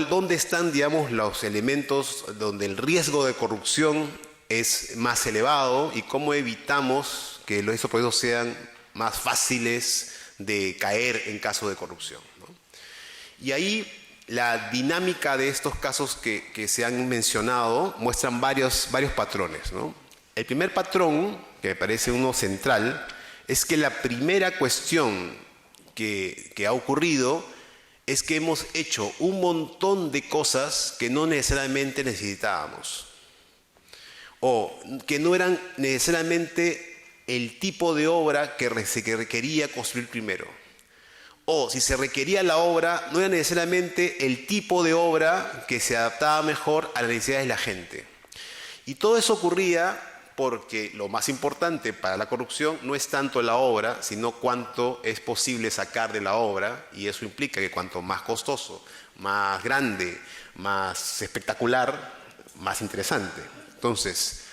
¿dónde están, digamos, los elementos donde el riesgo de corrupción es más elevado y cómo evitamos que esos procesos sean más fáciles de caer en caso de corrupción, ¿no? Y ahí la dinámica de estos casos que se han mencionado muestran varios patrones, ¿no? El primer patrón, que me parece uno central, es que la primera cuestión que ha ocurrido es que hemos hecho un montón de cosas que no necesariamente necesitábamos o que no eran necesariamente el tipo de obra que se requería construir primero, o si se requería la obra no era necesariamente el tipo de obra que se adaptaba mejor a las necesidades de la gente. Y todo eso ocurría porque lo más importante para la corrupción no es tanto la obra, sino cuánto es posible sacar de la obra, y eso implica que cuanto más costoso, más grande, más espectacular, más interesante. Entonces,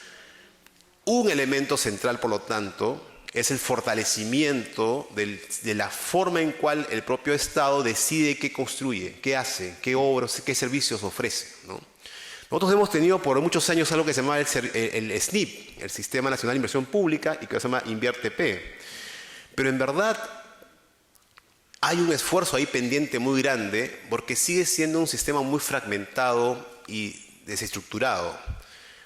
un elemento central, por lo tanto, es el fortalecimiento de la forma en cual el propio Estado decide qué construye, qué hace, qué obras, qué servicios ofrece, ¿no? Nosotros hemos tenido por muchos años algo que se llama el SNIP, el Sistema Nacional de Inversión Pública, y que se llama InvierteP. Pero en verdad hay un esfuerzo ahí pendiente muy grande porque sigue siendo un sistema muy fragmentado y desestructurado.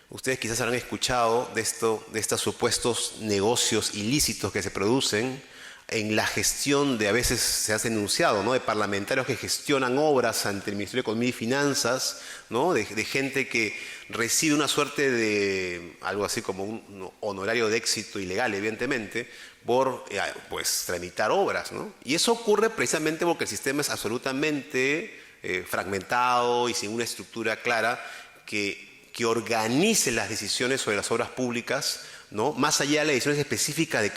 Ustedes quizás habrán escuchado de estos supuestos negocios ilícitos que se producen en la gestión a veces se ha denunciado, ¿no?, de parlamentarios que gestionan obras ante el Ministerio de Economía y Finanzas, ¿no?, de gente que recibe una suerte de algo así como un honorario de éxito ilegal, evidentemente, por pues tramitar obras, ¿no? Y eso ocurre precisamente porque el sistema es absolutamente fragmentado y sin una estructura clara que organice las decisiones sobre las obras públicas, ¿no?, más allá de las decisiones específicas de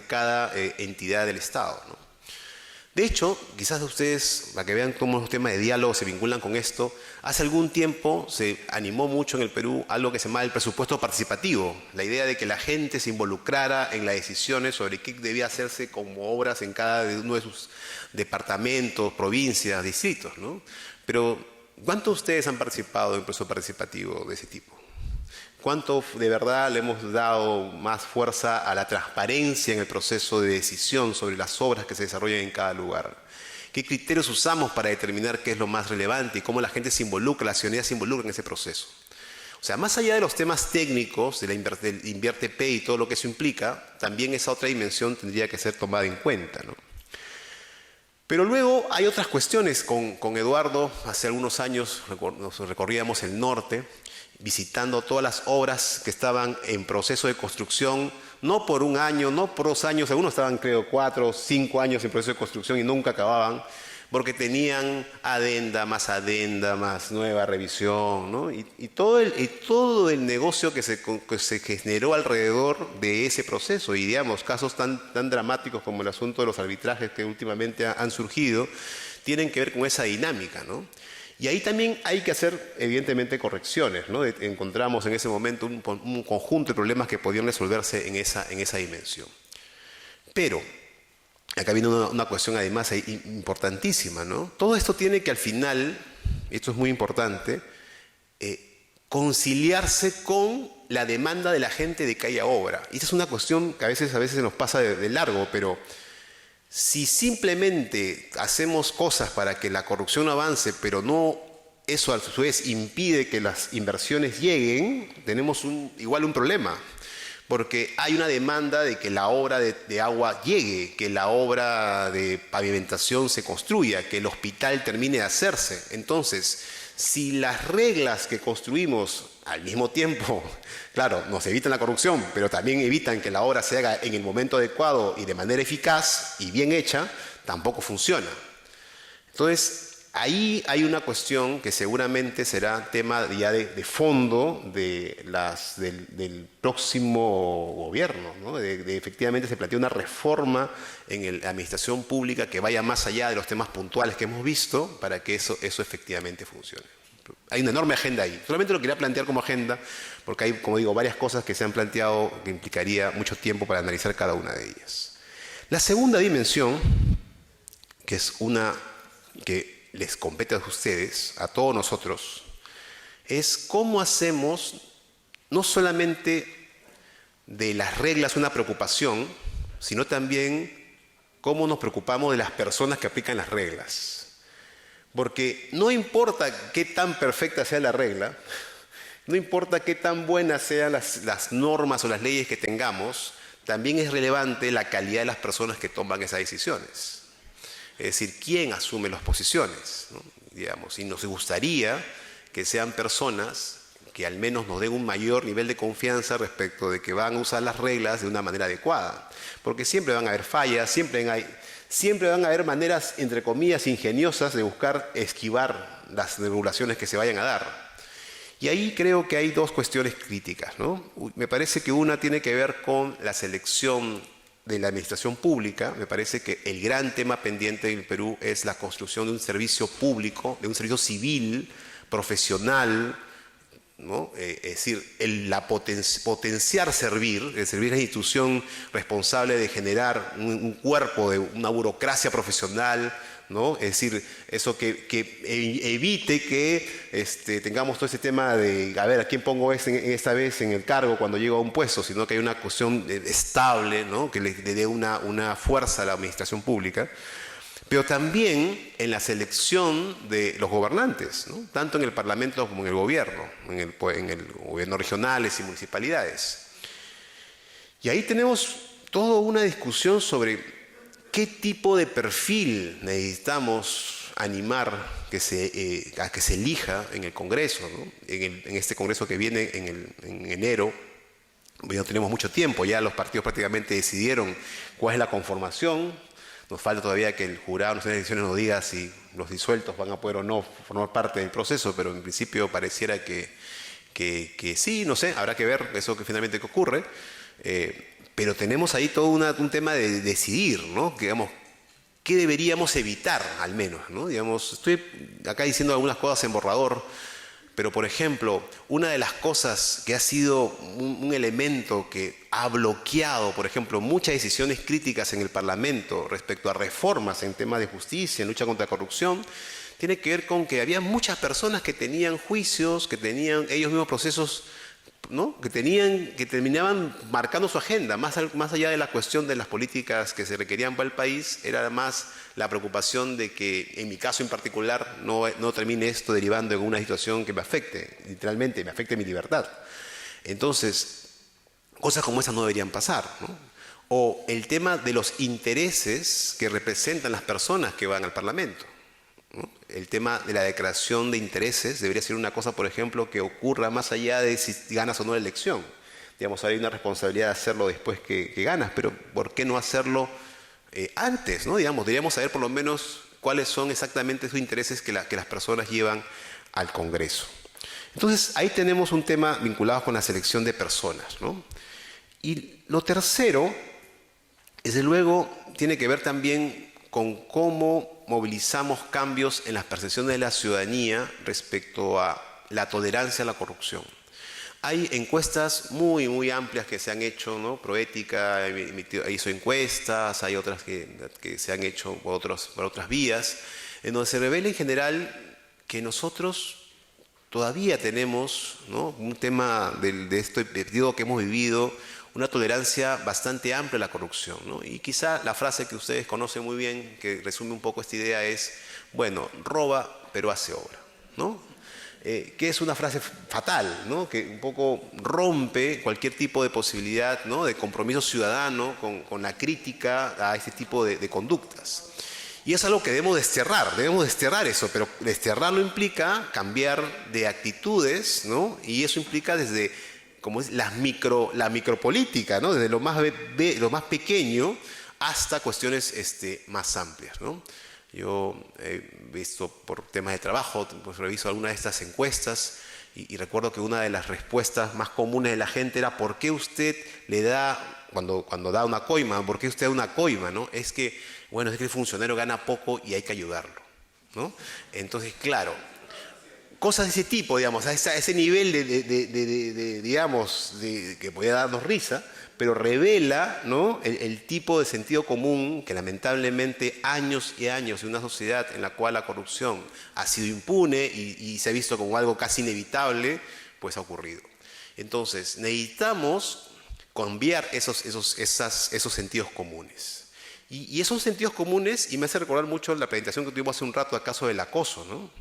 cada entidad del Estado, ¿no? De hecho, quizás ustedes, para que vean cómo los temas de diálogo se vinculan con esto, hace algún tiempo se animó mucho en el Perú algo que se llama el presupuesto participativo, la idea de que la gente se involucrara en las decisiones sobre qué debía hacerse como obras en cada uno de sus departamentos, provincias, distritos, ¿no? Pero, ¿cuántos de ustedes han participado en un proceso participativo de ese tipo? ¿Cuánto de verdad le hemos dado más fuerza a la transparencia en el proceso de decisión sobre las obras que se desarrollan en cada lugar? ¿Qué criterios usamos para determinar qué es lo más relevante y cómo la gente se involucra, la ciudadanía se involucra en ese proceso? O sea, más allá de los temas técnicos del InvierteP y todo lo que eso implica, también esa otra dimensión tendría que ser tomada en cuenta, ¿no? Pero luego hay otras cuestiones. Con Eduardo, hace algunos años nos recorríamos el norte, visitando todas las obras que estaban en proceso de construcción, no por un año, no por 2 años, algunos estaban creo 4 o 5 años en proceso de construcción y nunca acababan, porque tenían adenda más nueva revisión, ¿no? Y todo el negocio que se generó alrededor de ese proceso, y digamos, casos tan dramáticos como el asunto de los arbitrajes que últimamente han surgido, tienen que ver con esa dinámica, ¿no? Y ahí también hay que hacer, evidentemente, correcciones, ¿no? Encontramos en ese momento un conjunto de problemas que podían resolverse en esa dimensión. Pero, acá viene una cuestión además importantísima, ¿no? Todo esto tiene que al final, y esto es muy importante, conciliarse con la demanda de la gente de que haya obra. Y esta es una cuestión que a veces se nos pasa de largo, pero si simplemente hacemos cosas para que la corrupción avance, pero no, eso a su vez impide que las inversiones lleguen, tenemos igual un problema. Porque hay una demanda de que la obra de agua llegue, que la obra de pavimentación se construya, que el hospital termine de hacerse. Entonces, si las reglas que construimos al mismo tiempo, claro, nos evitan la corrupción, pero también evitan que la obra se haga en el momento adecuado y de manera eficaz y bien hecha, tampoco funciona. Entonces, ahí hay una cuestión que seguramente será tema ya de fondo del próximo gobierno, ¿no? Efectivamente se plantea una reforma en la administración pública que vaya más allá de los temas puntuales que hemos visto para que eso efectivamente funcione. Hay una enorme agenda ahí. Solamente lo quería plantear como agenda porque hay, como digo, varias cosas que se han planteado que implicaría mucho tiempo para analizar cada una de ellas. La segunda dimensión, que es una que les compete a ustedes, a todos nosotros, es cómo hacemos no solamente de las reglas una preocupación, sino también cómo nos preocupamos de las personas que aplican las reglas. Porque no importa qué tan perfecta sea la regla, no importa qué tan buenas sean las normas o las leyes que tengamos, también es relevante la calidad de las personas que toman esas decisiones. Es decir, ¿quién asume las posiciones, ¿no? Digamos, y nos gustaría que sean personas que al menos nos den un mayor nivel de confianza respecto de que van a usar las reglas de una manera adecuada. Porque siempre van a haber fallas, siempre van a haber maneras, entre comillas, ingeniosas de buscar esquivar las regulaciones que se vayan a dar. Y ahí creo que hay dos cuestiones críticas, ¿no? Me parece que una tiene que ver con la selección de la administración pública. Me parece que el gran tema pendiente en el Perú es la construcción de un servicio público, de un servicio civil, profesional, ¿no? Es decir, potenciar servir la institución responsable de generar un cuerpo, de una burocracia profesional, ¿no? Es decir, eso que evite que tengamos todo ese tema de, a ver, ¿a quién pongo esta vez en el cargo cuando llego a un puesto? Sino que hay una cuestión estable, ¿no? Que le dé una fuerza a la administración pública. Pero también en la selección de los gobernantes, ¿no? Tanto en el Parlamento como en el gobierno, en el gobierno regionales y municipalidades. Y ahí tenemos toda una discusión sobre qué tipo de perfil necesitamos animar a que se elija en el Congreso, ¿no? En este Congreso que viene en enero. No tenemos mucho tiempo, ya los partidos prácticamente decidieron cuál es la conformación. Nos falta todavía que el jurado nacional de elecciones nos diga si los disueltos van a poder o no formar parte del proceso, pero en principio pareciera que sí, no sé, habrá que ver eso que finalmente ocurre. Pero tenemos ahí todo un tema de decidir, ¿no? Digamos, ¿qué deberíamos evitar al menos, ¿no? Digamos, estoy acá diciendo algunas cosas en borrador, pero por ejemplo, una de las cosas que ha sido un elemento que ha bloqueado, por ejemplo, muchas decisiones críticas en el Parlamento respecto a reformas en temas de justicia, en lucha contra la corrupción, tiene que ver con que había muchas personas que tenían juicios, que tenían ellos mismos procesos, ¿no? que terminaban marcando su agenda, más allá de la cuestión de las políticas que se requerían para el país, era más la preocupación de que, en mi caso en particular, no termine esto derivando en una situación que me afecte, literalmente, me afecte mi libertad. Entonces, cosas como esas no deberían pasar, ¿no? O el tema de los intereses que representan las personas que van al Parlamento, ¿no? El tema de la declaración de intereses debería ser una cosa, por ejemplo, que ocurra más allá de si ganas o no la elección. Digamos, hay una responsabilidad de hacerlo después que ganas, pero ¿por qué no hacerlo antes, ¿no? Digamos, deberíamos saber por lo menos cuáles son exactamente esos intereses que las personas llevan al Congreso. Entonces, ahí tenemos un tema vinculado con la selección de personas, ¿no? Y lo tercero, desde luego, tiene que ver también con cómo movilizamos cambios en las percepciones de la ciudadanía respecto a la tolerancia a la corrupción. Hay encuestas muy, muy amplias que se han hecho, ¿no? Proética hizo encuestas, hay otras que se han hecho por otras vías, en donde se revela en general que nosotros todavía tenemos, ¿no? Un tema de este periodo que hemos vivido, una tolerancia bastante amplia a la corrupción, ¿no? Y quizá la frase que ustedes conocen muy bien, que resume un poco esta idea, es, bueno, roba pero hace obra, ¿no? Que es una frase fatal, ¿no? Que un poco rompe cualquier tipo de posibilidad, ¿no? De compromiso ciudadano con la crítica a este tipo de conductas. Y es algo que debemos desterrar eso, pero desterrarlo implica cambiar de actitudes, ¿no? Y eso implica desde como es la micropolítica, ¿no? Desde lo más pequeño hasta cuestiones más amplias, ¿no? Yo he visto por temas de trabajo, pues reviso algunas de estas encuestas y recuerdo que una de las respuestas más comunes de la gente era ¿por qué usted le da, cuando da una coima, por qué usted da una coima, ¿no? Es que, bueno, es que el funcionario gana poco y hay que ayudarlo, ¿no? Entonces, claro, cosas de ese tipo, digamos, a ese nivel digamos, que podía darnos risa, pero revela, ¿no? el tipo de sentido común que lamentablemente años y años de una sociedad en la cual la corrupción ha sido impune y se ha visto como algo casi inevitable, pues ha ocurrido. Entonces, necesitamos cambiar esos sentidos comunes. Y esos sentidos comunes, y me hace recordar mucho la presentación que tuvimos hace un rato al caso del acoso, ¿no?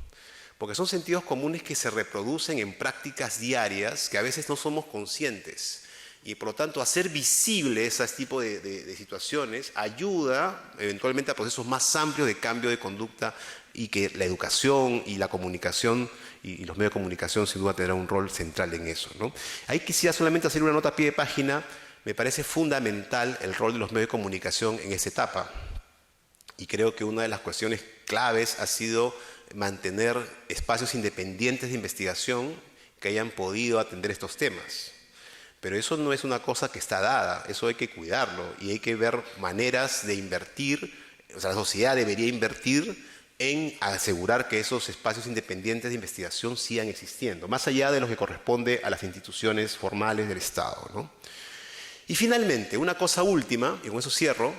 Porque son sentidos comunes que se reproducen en prácticas diarias que a veces no somos conscientes. Y por lo tanto, hacer visible ese tipo de situaciones ayuda eventualmente a procesos más amplios de cambio de conducta y que la educación y la comunicación y los medios de comunicación sin duda tendrán un rol central en eso, ¿no? Ahí quisiera solamente hacer una nota a pie de página. Me parece fundamental el rol de los medios de comunicación en esta etapa. Y creo que una de las cuestiones claves ha sido mantener espacios independientes de investigación que hayan podido atender estos temas. Pero eso no es una cosa que está dada, eso hay que cuidarlo y hay que ver maneras de invertir. O sea, la sociedad debería invertir en asegurar que esos espacios independientes de investigación sigan existiendo, más allá de lo que corresponde a las instituciones formales del Estado, ¿no? Y finalmente, una cosa última, y con eso cierro,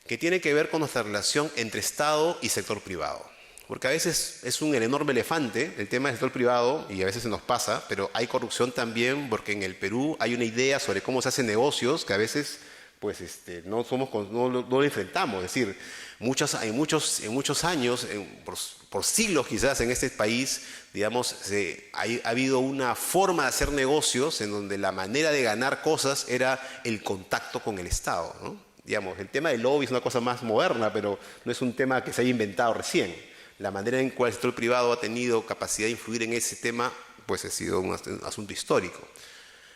que tiene que ver con nuestra relación entre Estado y sector privado. Porque a veces es un enorme elefante el tema del sector privado y a veces se nos pasa, pero hay corrupción también porque en el Perú hay una idea sobre cómo se hacen negocios que a veces pues, no lo enfrentamos. Es decir, en muchos años, por siglos quizás en este país, digamos, ha habido una forma de hacer negocios en donde la manera de ganar cosas era el contacto con el Estado, ¿no? Digamos, el tema del lobby es una cosa más moderna, pero no es un tema que se haya inventado recién. La manera en cual el sector privado ha tenido capacidad de influir en ese tema, pues ha sido un asunto histórico.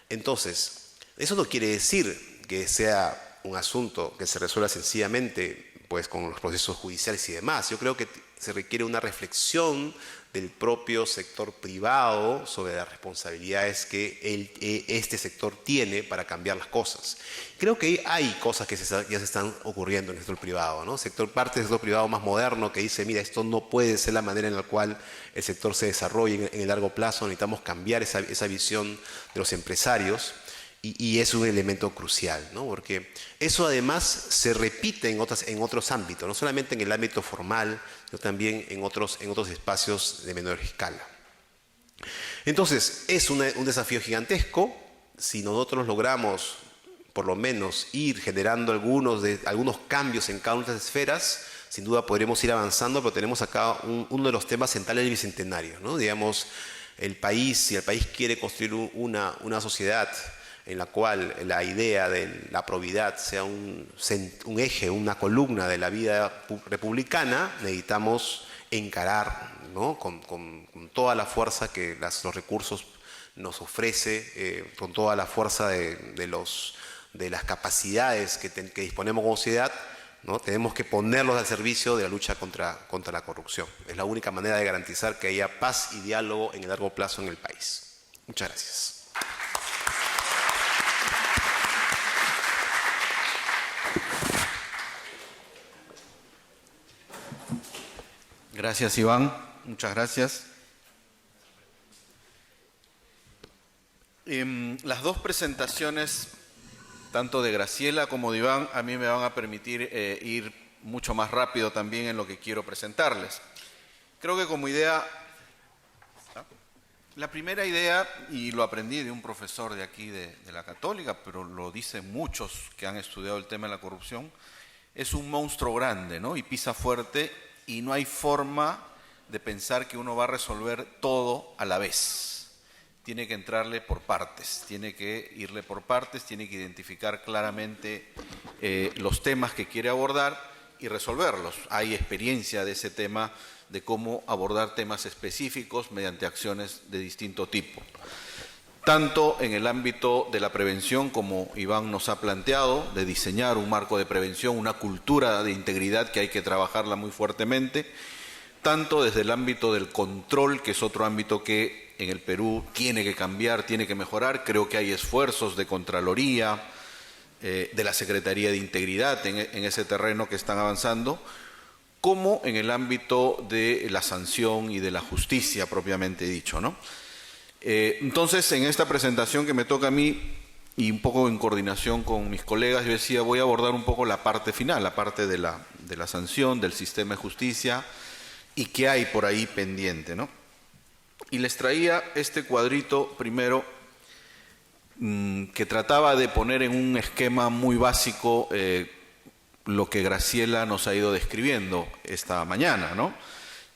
Entonces, eso no quiere decir que sea un asunto que se resuelva sencillamente pues, con los procesos judiciales y demás. Yo creo que se requiere una reflexión del propio sector privado sobre las responsabilidades que este sector tiene para cambiar las cosas. Creo que hay cosas que ya se están ocurriendo en el sector privado, ¿no? Parte del sector privado más moderno que dice, mira, esto no puede ser la manera en la cual el sector se desarrolle en el largo plazo, necesitamos cambiar esa visión de los empresarios. Y es un elemento crucial, ¿no? Porque eso además se repite en otros ámbitos, no solamente en el ámbito formal, sino también en otros espacios de menor escala. Entonces, es un desafío gigantesco. Si nosotros logramos, por lo menos, ir generando algunos cambios en cada una de las esferas, sin duda podremos ir avanzando, pero tenemos acá uno de los temas centrales del Bicentenario, ¿no? Digamos, si el país quiere construir una sociedad en la cual la idea de la probidad sea un eje, una columna de la vida republicana, necesitamos encarar, ¿no? con toda la fuerza que los recursos nos ofrece, con toda la fuerza de las capacidades que disponemos como sociedad, ¿no? Tenemos que ponerlos al servicio de la lucha contra la corrupción. Es la única manera de garantizar que haya paz y diálogo en el largo plazo en el país. Muchas gracias. Gracias, Iván. Muchas gracias. Las dos presentaciones, tanto de Graciela como de Iván, a mí me van a permitir ir mucho más rápido también en lo que quiero presentarles. Creo que como idea, la primera idea, y lo aprendí de un profesor de aquí de la Católica, pero lo dicen muchos que han estudiado el tema de la corrupción, es un monstruo grande, ¿no? Y pisa fuerte. Y no hay forma de pensar que uno va a resolver todo a la vez. Tiene que entrarle por partes, tiene que irle por partes, tiene que identificar claramente los temas que quiere abordar y resolverlos. Hay experiencia de ese tema, de cómo abordar temas específicos mediante acciones de distinto tipo. Tanto en el ámbito de la prevención, como Iván nos ha planteado, de diseñar un marco de prevención, una cultura de integridad que hay que trabajarla muy fuertemente, tanto desde el ámbito del control, que es otro ámbito que en el Perú tiene que cambiar, tiene que mejorar. Creo que hay esfuerzos de Contraloría, de la Secretaría de Integridad en ese terreno que están avanzando, como en el ámbito de la sanción y de la justicia propiamente dicho, ¿no? Entonces, en esta presentación que me toca a mí, y un poco en coordinación con mis colegas, yo decía, voy a abordar un poco la parte final, la parte de la sanción, del sistema de justicia, y qué hay por ahí pendiente, ¿no? Y les traía este cuadrito primero, que trataba de poner en un esquema muy básico lo que Graciela nos ha ido describiendo esta mañana, ¿no?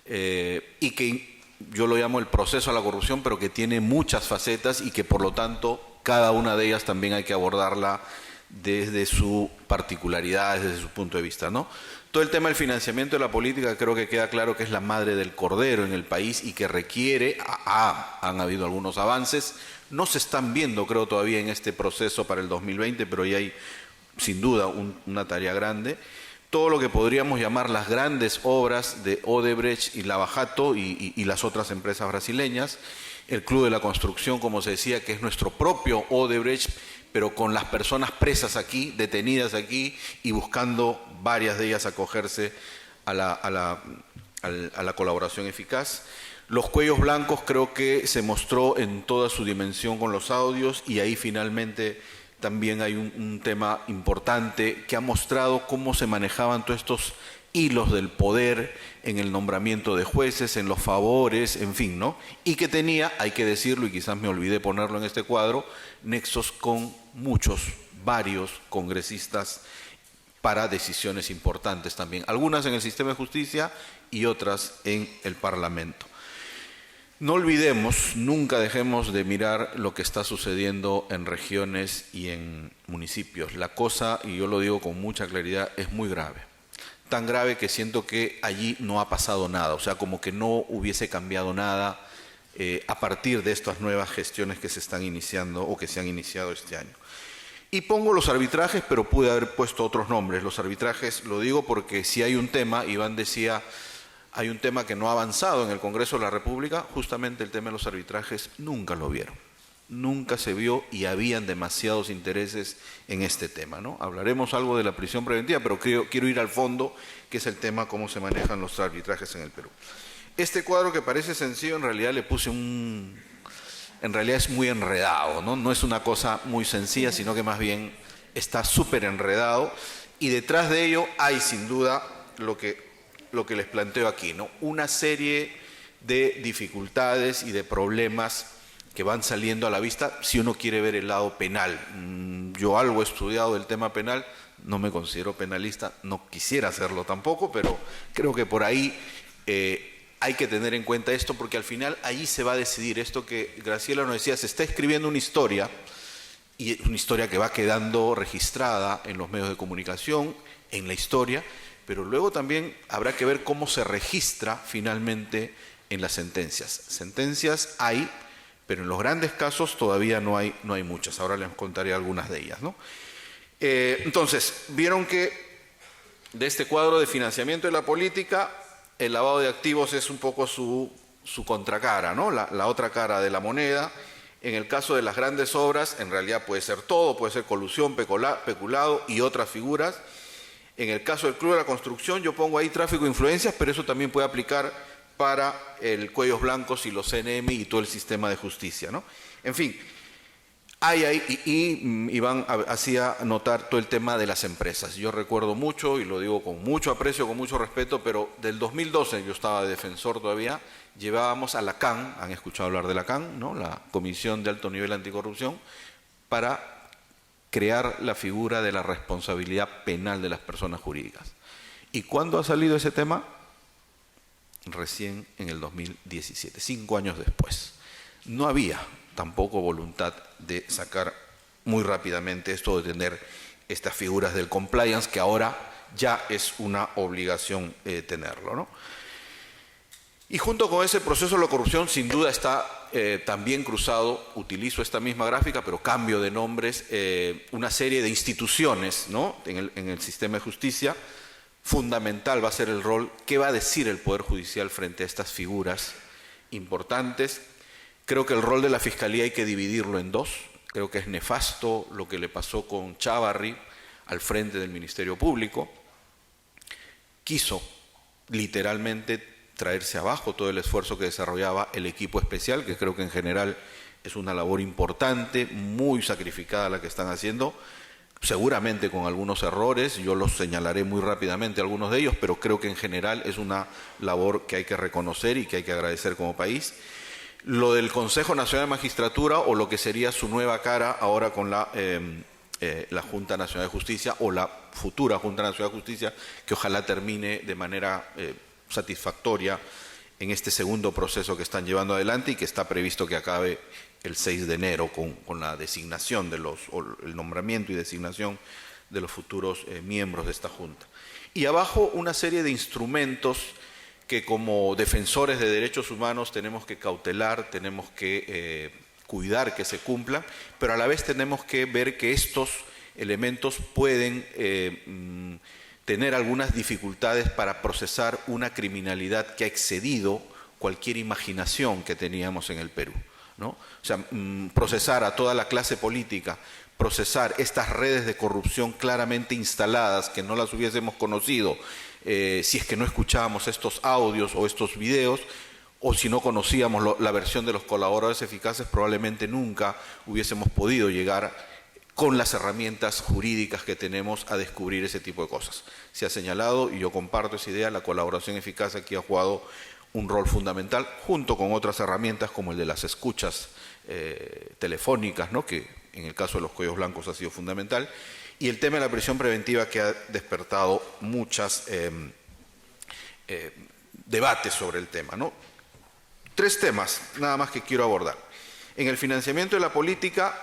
Y que yo lo llamo el proceso a la corrupción, pero que tiene muchas facetas y que por lo tanto cada una de ellas también hay que abordarla desde su particularidad, desde su punto de vista, ¿no? Todo el tema del financiamiento de la política creo que queda claro que es la madre del cordero en el país y que requiere, han habido algunos avances, no se están viendo creo todavía en este proceso para el 2020, pero ya hay sin duda una tarea grande. Todo lo que podríamos llamar las grandes obras de Odebrecht y Lava Jato y las otras empresas brasileñas, el Club de la Construcción, como se decía, que es nuestro propio Odebrecht, pero con las personas presas aquí, detenidas aquí, y buscando varias de ellas acogerse a la colaboración eficaz. Los cuellos blancos creo que se mostró en toda su dimensión con los audios, y ahí finalmente también hay un tema importante que ha mostrado cómo se manejaban todos estos hilos del poder en el nombramiento de jueces, en los favores, en fin, ¿no? Y que tenía, hay que decirlo, y quizás me olvidé ponerlo en este cuadro, nexos con varios congresistas para decisiones importantes también, algunas en el sistema de justicia y otras en el Parlamento. No olvidemos, nunca dejemos de mirar lo que está sucediendo en regiones y en municipios. La cosa, y yo lo digo con mucha claridad, es muy grave. Tan grave que siento que allí no ha pasado nada, o sea, como que no hubiese cambiado nada a partir de estas nuevas gestiones que se están iniciando o que se han iniciado este año. Y pongo los arbitrajes, pero pude haber puesto otros nombres. Los arbitrajes lo digo porque si hay un tema, Iván decía, hay un tema que no ha avanzado en el Congreso de la República, justamente el tema de los arbitrajes nunca lo vieron. Nunca se vio y habían demasiados intereses en este tema, ¿no? Hablaremos algo de la prisión preventiva, pero quiero ir al fondo, que es el tema cómo se manejan los arbitrajes en el Perú. Este cuadro que parece sencillo, en realidad le puse en realidad es muy enredado, ¿no? No es una cosa muy sencilla, sino que más bien está súper enredado, y detrás de ello hay sin duda lo que les planteo aquí, ¿no? Una serie de dificultades y de problemas que van saliendo a la vista si uno quiere ver el lado penal. Yo algo he estudiado del tema penal, no me considero penalista, no quisiera hacerlo tampoco, pero creo que por ahí hay que tener en cuenta esto, porque al final ahí se va a decidir esto que Graciela nos decía, se está escribiendo una historia, y una historia que va quedando registrada en los medios de comunicación, en la historia, pero luego también habrá que ver cómo se registra finalmente en las sentencias. Sentencias hay, pero en los grandes casos todavía no hay muchas. Ahora les contaré algunas de ellas, ¿no? Entonces, vieron que de este cuadro de financiamiento de la política, el lavado de activos es un poco su contracara, ¿no? La otra cara de la moneda. En el caso de las grandes obras, en realidad puede ser todo, puede ser colusión, peculado y otras figuras. En el caso del Club de la Construcción, yo pongo ahí tráfico de influencias, pero eso también puede aplicar para el Cuellos Blancos y los CNM y todo el sistema de justicia, ¿no? En fin, hay ahí, y Iván hacía notar todo el tema de las empresas. Yo recuerdo mucho, y lo digo con mucho aprecio, con mucho respeto, pero del 2012, yo estaba de defensor todavía, llevábamos a la CAN, han escuchado hablar de la CAN, ¿no? La Comisión de Alto Nivel Anticorrupción, para crear la figura de la responsabilidad penal de las personas jurídicas. ¿Y cuándo ha salido ese tema? Recién en el 2017, 5 años después. No había tampoco voluntad de sacar muy rápidamente esto, de tener estas figuras del compliance, que ahora ya es una obligación tenerlo, ¿no? Y junto con ese proceso de la corrupción, sin duda está también cruzado, utilizo esta misma gráfica, pero cambio de nombres, una serie de instituciones, ¿no? en el sistema de justicia. Fundamental va a ser el rol, ¿qué va a decir el Poder Judicial frente a estas figuras importantes? Creo que el rol de la Fiscalía hay que dividirlo en dos. Creo que es nefasto lo que le pasó con Chávarri al frente del Ministerio Público. Quiso literalmente traerse abajo todo el esfuerzo que desarrollaba el equipo especial, que creo que en general es una labor importante, muy sacrificada la que están haciendo, seguramente con algunos errores, yo los señalaré muy rápidamente algunos de ellos, pero creo que en general es una labor que hay que reconocer y que hay que agradecer como país. Lo del Consejo Nacional de Magistratura, o lo que sería su nueva cara ahora con la Junta Nacional de Justicia, o la futura Junta Nacional de Justicia, que ojalá termine de manera satisfactoria en este segundo proceso que están llevando adelante y que está previsto que acabe el 6 de enero con la designación o el nombramiento y designación de los futuros miembros de esta Junta. Y abajo una serie de instrumentos que como defensores de derechos humanos tenemos que cautelar, tenemos que cuidar que se cumplan, pero a la vez tenemos que ver que estos elementos pueden tener algunas dificultades para procesar una criminalidad que ha excedido cualquier imaginación que teníamos en el Perú. ¿no? O sea, procesar a toda la clase política, procesar estas redes de corrupción claramente instaladas, que no las hubiésemos conocido si es que no escuchábamos estos audios o estos videos, o si no conocíamos la versión de los colaboradores eficaces, probablemente nunca hubiésemos podido llegar con las herramientas jurídicas que tenemos a descubrir ese tipo de cosas. Se ha señalado, y yo comparto esa idea, la colaboración eficaz aquí ha jugado un rol fundamental, junto con otras herramientas como el de las escuchas telefónicas, ¿no? Que en el caso de los cuellos blancos ha sido fundamental, y el tema de la prisión preventiva, que ha despertado muchos debates sobre el tema, ¿no? 3 temas nada más que quiero abordar. En el financiamiento de la política,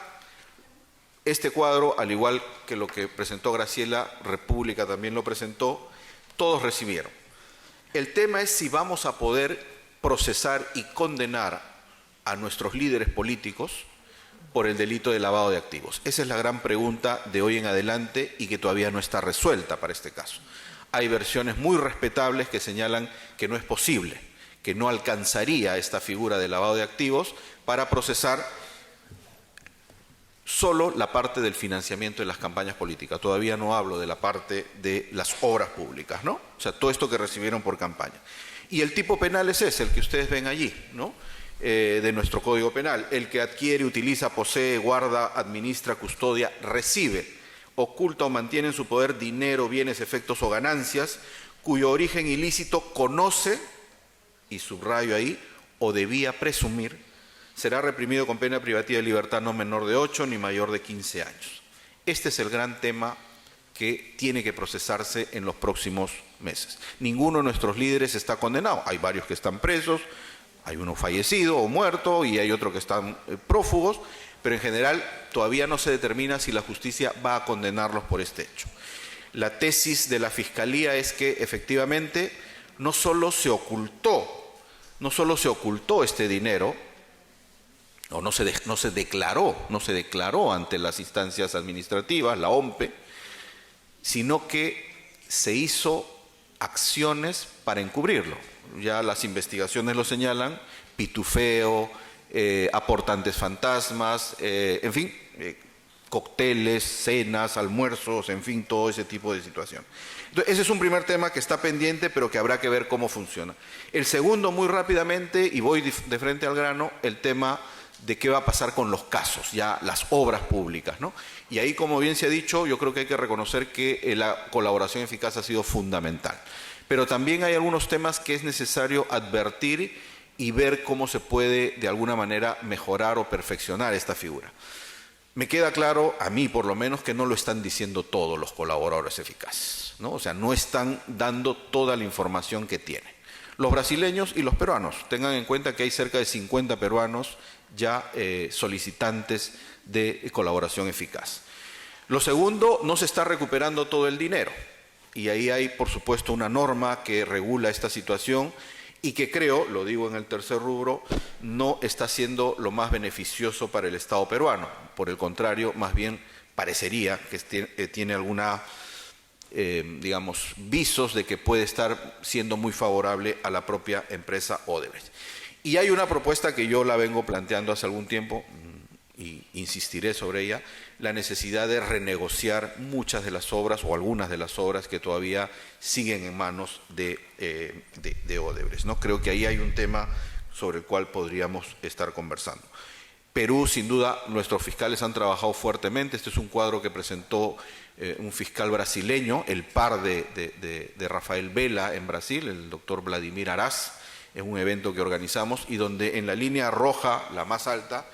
este cuadro, al igual que lo que presentó Graciela, República también lo presentó, todos recibieron. El tema es si vamos a poder procesar y condenar a nuestros líderes políticos por el delito de lavado de activos. Esa es la gran pregunta de hoy en adelante y que todavía no está resuelta para este caso. Hay versiones muy respetables que señalan que no es posible, que no alcanzaría esta figura de lavado de activos para procesar solo la parte del financiamiento de las campañas políticas. Todavía no hablo de la parte de las obras públicas, ¿no? O sea, todo esto que recibieron por campaña. Y el tipo penal es ese, el que ustedes ven allí, ¿no? De nuestro Código Penal. El que adquiere, utiliza, posee, guarda, administra, custodia, recibe, oculta o mantiene en su poder dinero, bienes, efectos o ganancias, cuyo origen ilícito conoce, y subrayo ahí, o debía presumir, será reprimido con pena privativa de libertad no menor de 8 ni mayor de 15 años. Este es el gran tema que tiene que procesarse en los próximos meses. Ninguno de nuestros líderes está condenado. Hay varios que están presos, hay uno fallecido o muerto y hay otro que están prófugos, pero en general todavía no se determina si la justicia va a condenarlos por este hecho. La tesis de la Fiscalía es que efectivamente no solo se ocultó este dinero, o no se declaró ante las instancias administrativas, la OMPE, sino que se hizo acciones para encubrirlo. Ya las investigaciones lo señalan: pitufeo, aportantes fantasmas, en fin, cócteles, cenas, almuerzos, en fin, todo ese tipo de situación. Entonces, ese es un primer tema que está pendiente, pero que habrá que ver cómo funciona. El segundo, muy rápidamente, y voy de frente al grano, el tema de qué va a pasar con los casos, ya las obras públicas, ¿no? Y ahí, como bien se ha dicho, yo creo que hay que reconocer que la colaboración eficaz ha sido fundamental. Pero también hay algunos temas que es necesario advertir y ver cómo se puede, de alguna manera, mejorar o perfeccionar esta figura. Me queda claro, a mí por lo menos, que no lo están diciendo todos los colaboradores eficaces, ¿no? O sea, no están dando toda la información que tienen. Los brasileños y los peruanos, tengan en cuenta que hay cerca de 50 peruanos ya solicitantes de colaboración eficaz. Lo segundo, no se está recuperando todo el dinero. Y ahí hay, por supuesto, una norma que regula esta situación y que creo, lo digo en el tercer rubro, no está siendo lo más beneficioso para el Estado peruano. Por el contrario, más bien parecería que tiene alguna, digamos, visos de que puede estar siendo muy favorable a la propia empresa Odebrecht. Y hay una propuesta que yo la vengo planteando hace algún tiempo, y insistiré sobre ella, la necesidad de renegociar muchas de las obras o algunas de las obras que todavía siguen en manos de Odebrecht, ¿no? Creo que ahí hay un tema sobre el cual podríamos estar conversando. Perú, sin duda, nuestros fiscales han trabajado fuertemente. Este es un cuadro que presentó un fiscal brasileño, el par de Rafael Vela en Brasil, el doctor Vladimir Araz. Es un evento que organizamos y donde en la línea roja, la más alta,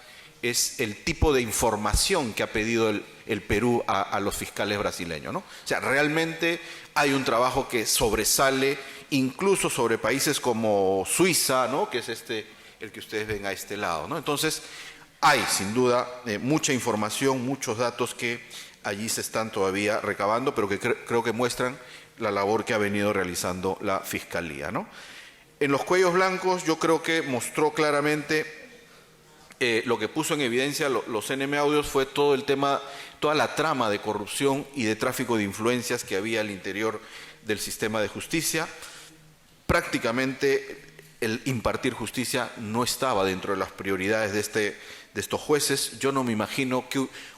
es el tipo de información que ha pedido el Perú a los fiscales brasileños, ¿no? O sea, realmente hay un trabajo que sobresale incluso sobre países como Suiza, ¿no? Que es el que ustedes ven a este lado, ¿no? Entonces, hay sin duda mucha información, muchos datos que allí se están todavía recabando, pero que creo que muestran la labor que ha venido realizando la Fiscalía, ¿no? En los cuellos blancos yo creo que mostró claramente lo que puso en evidencia los NM Audios fue todo el tema, toda la trama de corrupción y de tráfico de influencias que había al interior del sistema de justicia. Prácticamente el impartir justicia no estaba dentro de las prioridades de estos jueces. Yo no me imagino,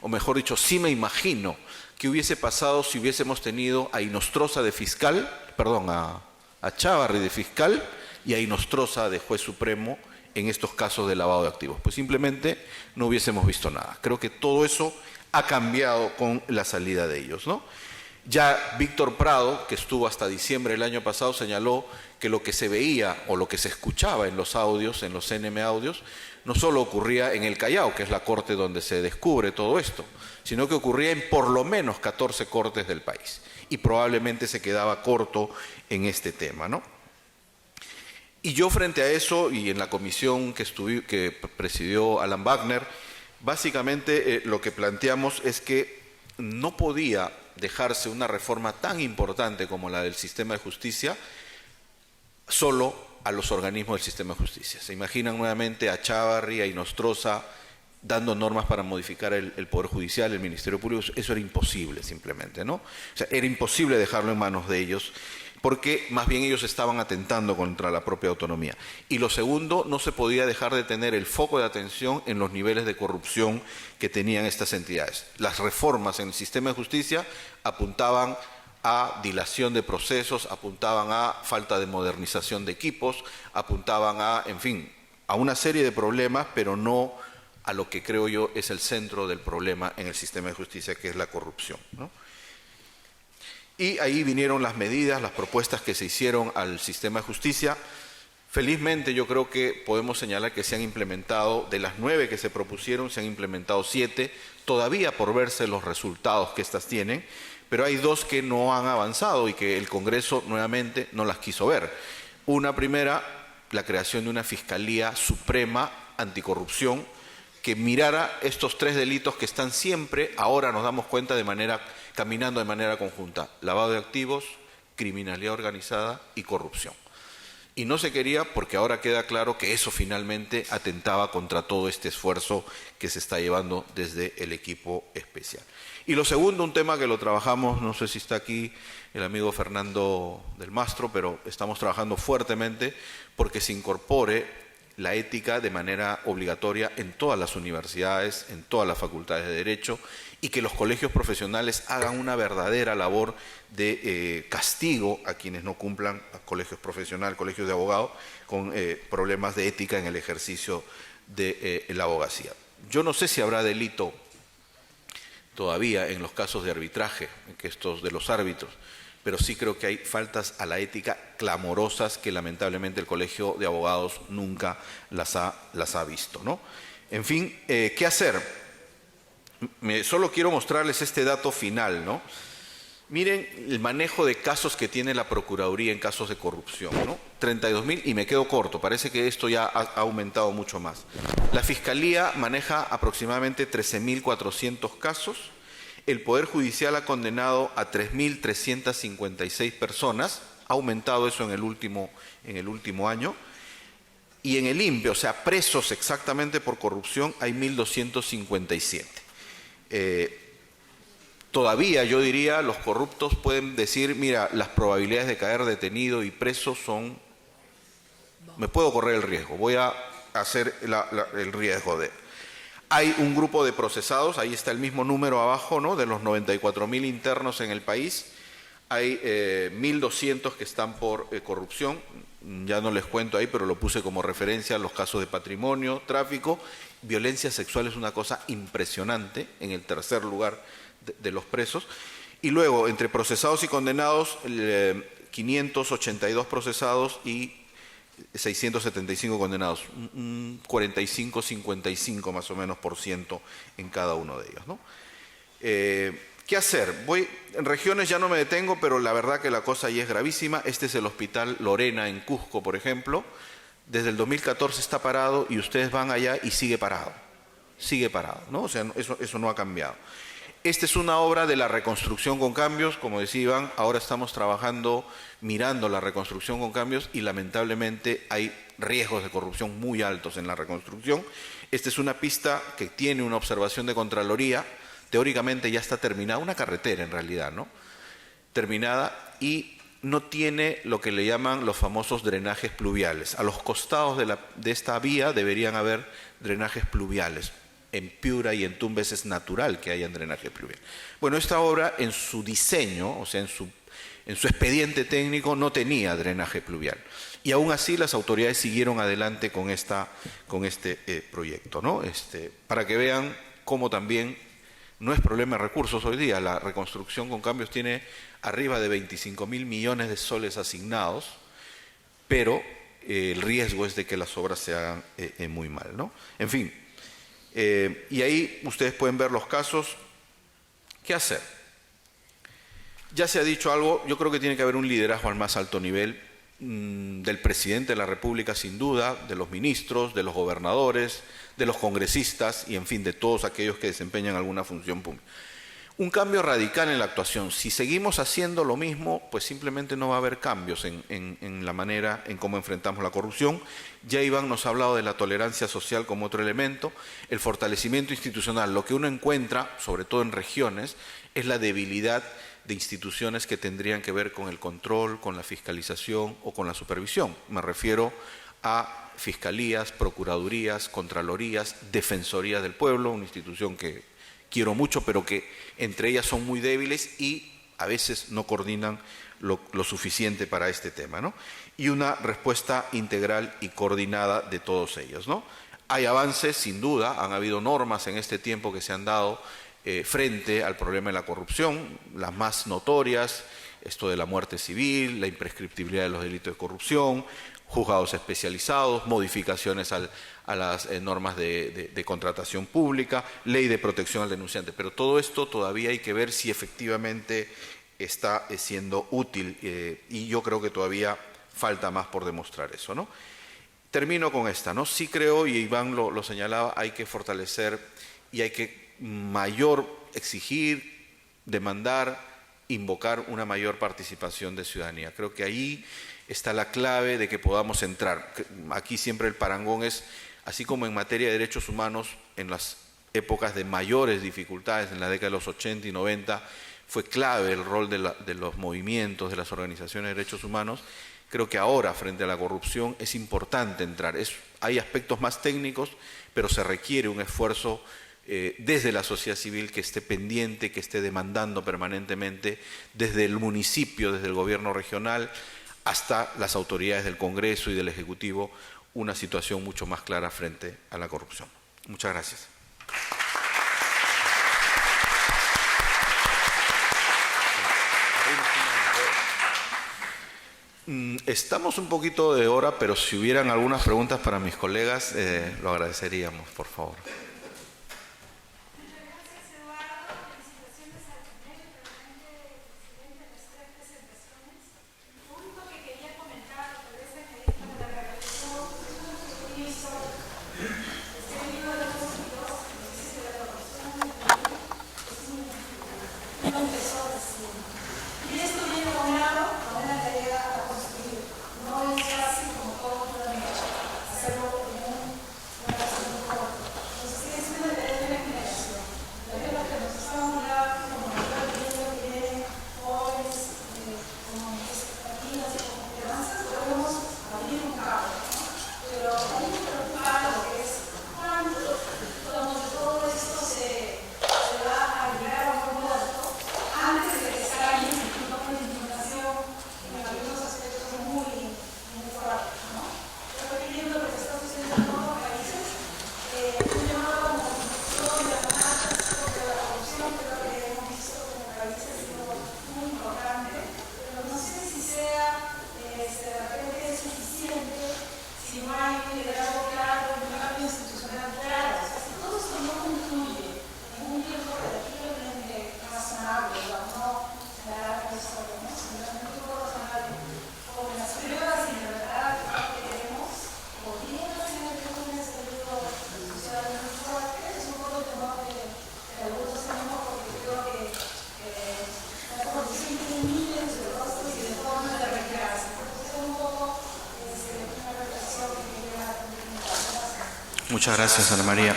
o mejor dicho, sí me imagino qué hubiese pasado si hubiésemos tenido a Inostroza de fiscal, perdón, a Chávarri de fiscal y a Inostroza de juez supremo en estos casos de lavado de activos. Pues simplemente no hubiésemos visto nada. Creo que todo eso ha cambiado con la salida de ellos, ¿no? Ya Víctor Prado, que estuvo hasta diciembre del año pasado, señaló que lo que se veía o lo que se escuchaba en los audios, en los CNM audios, no solo ocurría en el Callao, que es la corte donde se descubre todo esto, sino que ocurría en por lo menos 14 cortes del país. Y probablemente se quedaba corto en este tema, ¿no? Y yo frente a eso, y en la comisión que presidió Alan Wagner, básicamente lo que planteamos es que no podía dejarse una reforma tan importante como la del sistema de justicia solo a los organismos del sistema de justicia. Se imaginan nuevamente a Chávarri, a Inostroza, dando normas para modificar el Poder Judicial, el Ministerio Público. Eso era imposible simplemente, ¿no? O sea, era imposible dejarlo en manos de ellos, porque más bien ellos estaban atentando contra la propia autonomía. Y lo segundo, no se podía dejar de tener el foco de atención en los niveles de corrupción que tenían estas entidades. Las reformas en el sistema de justicia apuntaban a dilación de procesos, apuntaban a falta de modernización de equipos, apuntaban a, en fin, a una serie de problemas, pero no a lo que creo yo es el centro del problema en el sistema de justicia, que es la corrupción, ¿no? Y ahí vinieron las medidas, las propuestas que se hicieron al sistema de justicia. Felizmente yo creo que podemos señalar que se han implementado, de las 9 que se propusieron, se han implementado 7, todavía por verse los resultados que estas tienen, pero hay 2 que no han avanzado y que el Congreso nuevamente no las quiso ver. Una primera, la creación de una Fiscalía Suprema Anticorrupción que mirara estos 3 delitos que están siempre, ahora nos damos cuenta, caminando de manera conjunta: lavado de activos, criminalidad organizada y corrupción. Y no se quería porque ahora queda claro que eso finalmente atentaba contra todo este esfuerzo que se está llevando desde el equipo especial. Y lo segundo, un tema que lo trabajamos, no sé si está aquí el amigo Fernando del Mastro, pero estamos trabajando fuertemente porque se incorpore la ética de manera obligatoria en todas las universidades, en todas las facultades de Derecho, y que los colegios profesionales hagan una verdadera labor de castigo a quienes no cumplan, a colegios profesionales, colegios de abogados, con problemas de ética en el ejercicio de la abogacía. Yo no sé si habrá delito todavía en los casos de arbitraje, que estos de los árbitros, pero sí creo que hay faltas a la ética clamorosas que lamentablemente el Colegio de Abogados nunca las ha visto, ¿no? En fin, ¿qué hacer? Solo quiero mostrarles este dato final, ¿no? Miren el manejo de casos que tiene la Procuraduría en casos de corrupción, ¿no? 32.000, y me quedo corto, parece que esto ya ha aumentado mucho más. La Fiscalía maneja aproximadamente 13.400 casos. El Poder Judicial ha condenado a 3.356 personas, ha aumentado eso en el último año, y en el INPE, o sea, presos exactamente por corrupción, hay 1.257. Todavía yo diría, los corruptos pueden decir, mira, las probabilidades de caer detenido y preso son, me puedo correr el riesgo, voy a hacer el riesgo de... Hay un grupo de procesados, ahí está el mismo número abajo, ¿no? De los 94.000 internos en el país, hay 1.200 que están por corrupción, ya no les cuento ahí, pero lo puse como referencia, los casos de patrimonio, tráfico, violencia sexual es una cosa impresionante, en el tercer lugar de los presos, y luego entre procesados y condenados, 582 procesados y 675 condenados, un 45-55 más o menos % en cada uno de ellos, ¿no? ¿Qué hacer? En regiones ya no me detengo, pero la verdad que la cosa ahí es gravísima. Este es el Hospital Lorena en Cusco, por ejemplo. Desde el 2014 está parado y ustedes van allá y sigue parado, ¿no? O sea, eso no ha cambiado. Esta es una obra de la reconstrucción con cambios, como decía Iván, ahora estamos trabajando, mirando la reconstrucción con cambios y lamentablemente hay riesgos de corrupción muy altos en la reconstrucción. Esta es una pista que tiene una observación de Contraloría, teóricamente ya está terminada, una carretera en realidad, ¿no? Terminada, y no tiene lo que le llaman los famosos drenajes pluviales. A los costados de esta vía deberían haber drenajes pluviales. En Piura y en Tumbes es natural que haya drenaje pluvial. Bueno, esta obra en su diseño, o sea, en su expediente técnico no tenía drenaje pluvial. Y aún así las autoridades siguieron adelante con este proyecto, ¿no? Para que vean cómo también no es problema de recursos hoy día. La reconstrucción con cambios tiene arriba de 25.000 millones de soles asignados, pero el riesgo es de que las obras se hagan muy mal, ¿no? En fin, y ahí ustedes pueden ver los casos. ¿Qué hacer? Ya se ha dicho algo, yo creo que tiene que haber un liderazgo al más alto nivel del presidente de la República, sin duda, de los ministros, de los gobernadores, de los congresistas y, en fin, de todos aquellos que desempeñan alguna función pública. Un cambio radical en la actuación. Si seguimos haciendo lo mismo, pues simplemente no va a haber cambios en la manera en cómo enfrentamos la corrupción. Ya Iván nos ha hablado de la tolerancia social como otro elemento, el fortalecimiento institucional. Lo que uno encuentra, sobre todo en regiones, es la debilidad de instituciones que tendrían que ver con el control, con la fiscalización o con la supervisión. Me refiero a fiscalías, procuradurías, contralorías, defensoría del pueblo, una institución que quiero mucho, pero que entre ellas son muy débiles y a veces no coordinan lo suficiente para este tema, ¿no? Y una respuesta integral y coordinada de todos ellos, ¿no? Hay avances, sin duda, han habido normas en este tiempo que se han dado frente al problema de la corrupción, las más notorias, esto de la muerte civil, la imprescriptibilidad de los delitos de corrupción, juzgados especializados, modificaciones a las normas de contratación pública, ley de protección al denunciante. Pero todo esto todavía hay que ver si efectivamente está siendo útil y yo creo que todavía falta más por demostrar eso, ¿no? Termino con esta, ¿no? Sí creo, y Iván lo señalaba, hay que fortalecer y hay que exigir, demandar, invocar una mayor participación de ciudadanía. Creo que ahí está la clave de que podamos entrar. Aquí siempre el parangón es, así como en materia de derechos humanos, en las épocas de mayores dificultades, en la década de los 80 y 90, fue clave el rol de los movimientos, de las organizaciones de derechos humanos. Creo que ahora, frente a la corrupción, es importante entrar. Hay aspectos más técnicos, pero se requiere un esfuerzo desde la sociedad civil que esté pendiente, que esté demandando permanentemente, desde el municipio, desde el gobierno regional, hasta las autoridades del Congreso y del Ejecutivo, una situación mucho más clara frente a la corrupción. Muchas gracias. Estamos un poquito de hora, pero si hubieran algunas preguntas para mis colegas, lo agradeceríamos, por favor. Muchas gracias, Ana María.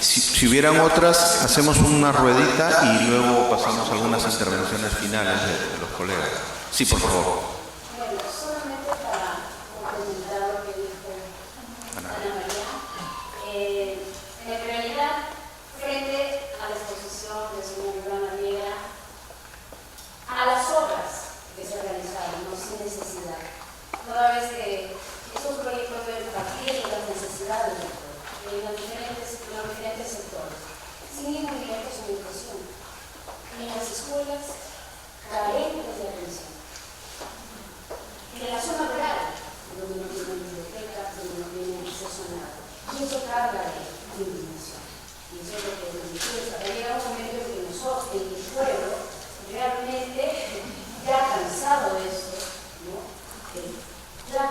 Si hubieran otras, hacemos una ruedita y luego pasamos a algunas intervenciones finales de los colegas. Sí, por favor. señor Iván Arriaga, a las obras que se realizaron, ¿no? Sin necesidad. Toda vez que esos proyectos deben partir de las necesidades del pueblo, en los diferentes sectores, sin ningún directo su educación. En las escuelas carentes de atención. En la zona rural, donde no tienen bibliotecas, donde no tienen acceso a nada. Y eso carga de indignación. Y eso es lo que nos interesa. Llega un momento en que nosotros, en el pueblo, realmente ya cansado de eso, ¿no? Ya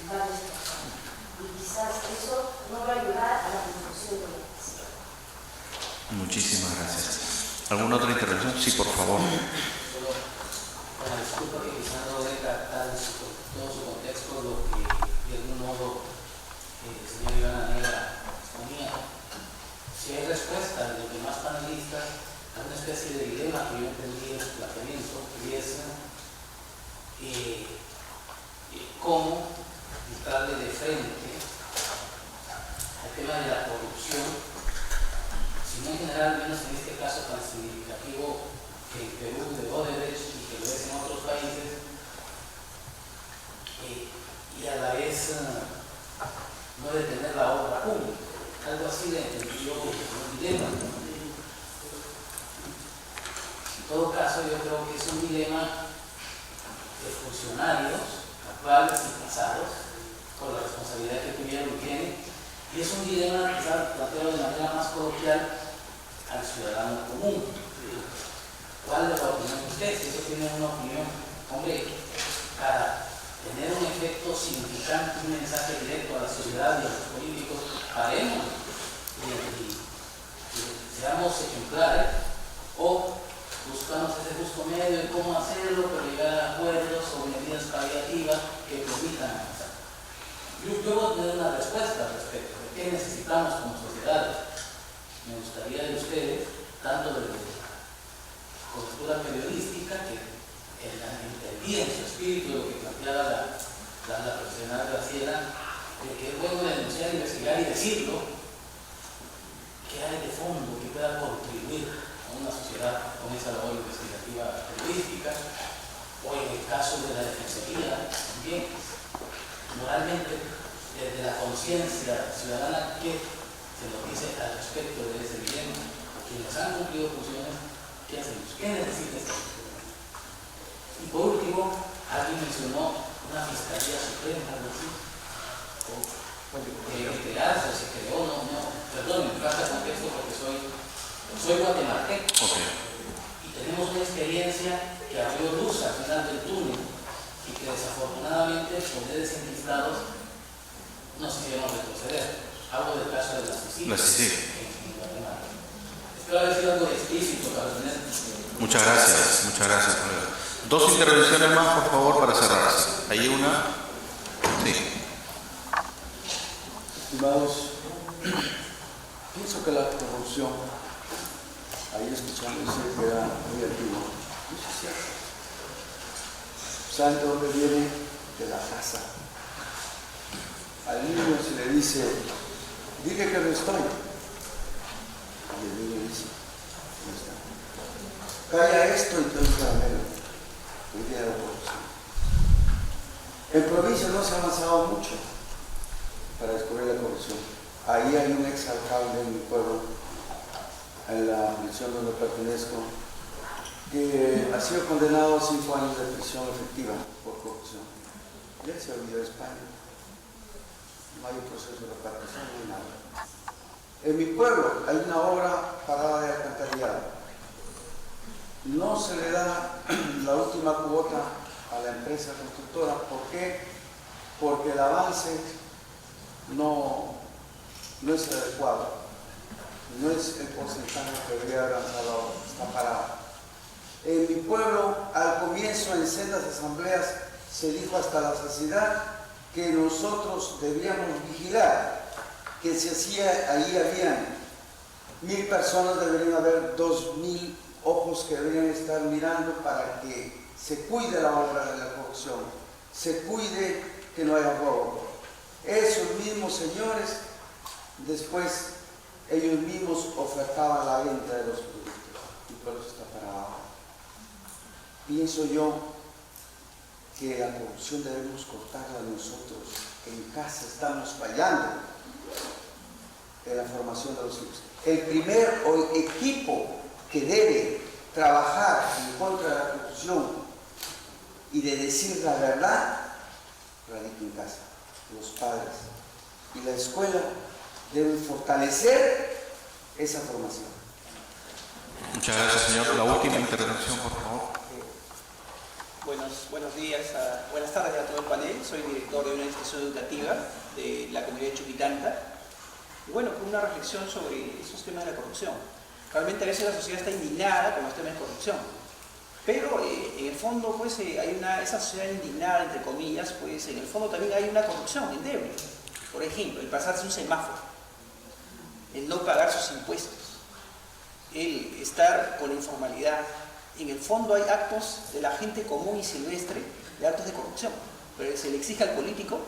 va a desplazar. Y quizás eso no va a ayudar a la construcción de la paz. Muchísimas gracias. ¿Alguna otra intervención? Sí, por favor. Solo con la disculpa que quizás no debe captar todo su contexto lo que de algún modo el señor Iván Arriaga exponía. Si hay respuesta de los demás panelistas a una especie de dilema que yo entendí en su planteamiento, y es cómo entrarle de frente al tema de la corrupción, si no en general, menos en este caso tan significativo que en Perú de Odebrecht y que lo es en otros países, y a la vez no detener la obra pública. Algo así le entendió un dilema. En todo caso, yo creo que es un dilema de funcionarios actuales y pasados, por la responsabilidad que tuvieron y tienen, y es un dilema quizás planteado de manera más coloquial al ciudadano común. ¿Cuál es la opinión de ustedes? Si eso tiene una opinión, hombre, para tener un efecto significante, un mensaje directo a la sociedad y a los políticos, paremos y seamos ejemplares, o buscamos ese justo medio de cómo hacerlo, pero llegar a acuerdos o medidas paliativas que permitan avanzar. Yo voy a tener una respuesta al respecto de qué necesitamos como sociedades. Me gustaría de ustedes, tanto desde la cobertura periodística, que entendía en su espíritu lo que planteaba la profesional Graciela, de que es bueno denunciar, investigar y decirlo, que hay de fondo que pueda contribuir a una sociedad con esa labor investigativa periodística, o en el caso de la defensoría, también, moralmente, desde la conciencia ciudadana, que se nos dice al respecto de ese dilema, quienes han cumplido funciones, ¿qué hacemos? ¿Qué necesita esta sociedad? Y por último, alguien mencionó una Fiscalía Suprema, algo así, o crearse, o se creó, perdón, me falta contexto porque soy guatemalteco. Okay. Y tenemos una experiencia que abrió luz al final del túnel y que desafortunadamente poderes infiltrados nos hicieron retroceder. Hablo del caso de la CICIG en Guatemala. Espero haber sido algo explícito para tener. Muchas gracias, colega. Dos intervenciones más, por favor, para cerrarse. ¿Hay una? Sí. Estimados, pienso que la corrupción, ahí escuchamos decir que era muy antiguo. Eso es cierto. ¿Saben de dónde viene? De la casa. Al niño se le dice, dile que no estoy. Y el niño dice, no está. Calla esto y entonces dámelo. Hoy día de la corrupción. En provincia no se ha avanzado mucho para descubrir la corrupción. Ahí hay un ex alcalde en mi pueblo, en la prisión donde pertenezco, que ha sido condenado a 5 años de prisión efectiva por corrupción. Y él se olvidó de España. No hay un proceso de repartición, no hay nada. En mi pueblo hay una obra parada de alcantarillado. No se le da la última cuota a la empresa constructora. ¿Por qué? Porque el avance no es el adecuado, no es el porcentaje que debería haber avanzado ahora, está parado. En mi pueblo, al comienzo, en sendas asambleas, se dijo hasta la saciedad que nosotros debíamos vigilar, que se hacía, ahí habían 1000 personas, deberían haber 2000 ojos que deberían estar mirando para que se cuide la obra de la corrupción, se cuide que no haya robo. Esos mismos señores, después ellos mismos ofertaban la venta de los productos. pienso yo que la corrupción debemos cortarla nosotros. En casa estamos fallando en la formación de los hijos. El primer equipo que debe trabajar en contra de la corrupción y de decir la verdad radica en casa, los padres. Y la escuela debe fortalecer esa formación. Muchas gracias, señor. La última intervención, por favor. Buenos días, buenas tardes a todo el panel. Soy director de una institución educativa de la comunidad de Chuquitanta. Y bueno, una reflexión sobre esos temas de la corrupción. Realmente a veces la sociedad está indignada con los temas de corrupción. Pero en el fondo, pues, esa sociedad indignada, entre comillas, pues en el fondo también hay una corrupción endeble. Por ejemplo, el pasarse un semáforo, el no pagar sus impuestos, el estar con la informalidad. En el fondo hay actos de la gente común y silvestre, de actos de corrupción, pero se le exige al político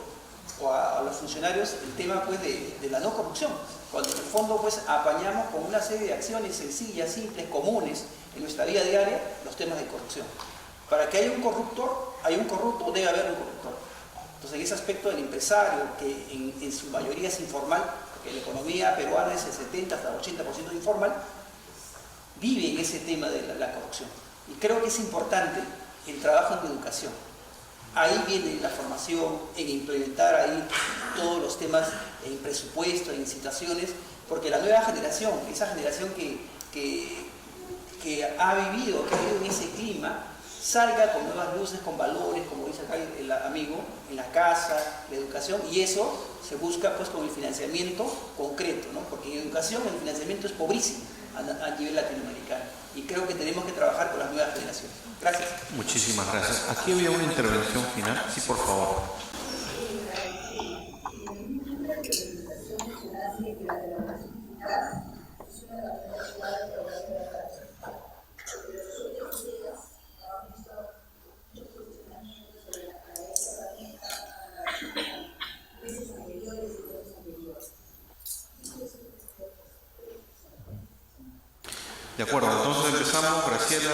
o a los funcionarios el tema, pues, de la no corrupción, cuando en el fondo, pues, apañamos con una serie de acciones sencillas, simples, comunes en nuestra vida diaria los temas de corrupción. Para que haya un corrupto, debe haber un corruptor. Entonces, en ese aspecto del empresario, que en su mayoría es informal, porque la economía peruana es el 70 hasta el 80% informal, vive en ese tema de la corrupción. Y creo que es importante el trabajo en educación. Ahí viene la formación, en implementar ahí todos los temas en presupuesto, en incitaciones, porque la nueva generación, esa generación que ha vivido en ese clima, salga con nuevas luces, con valores, como dice acá el amigo, en la casa, la educación, y eso se busca, pues, con el financiamiento concreto, ¿no? Porque en educación el financiamiento es pobrísimo a nivel latinoamericano, y creo que tenemos que trabajar con las nuevas generaciones. Gracias. Muchísimas gracias. Aquí había una intervención final. Sí, por favor. De acuerdo, entonces empezamos, Graciela,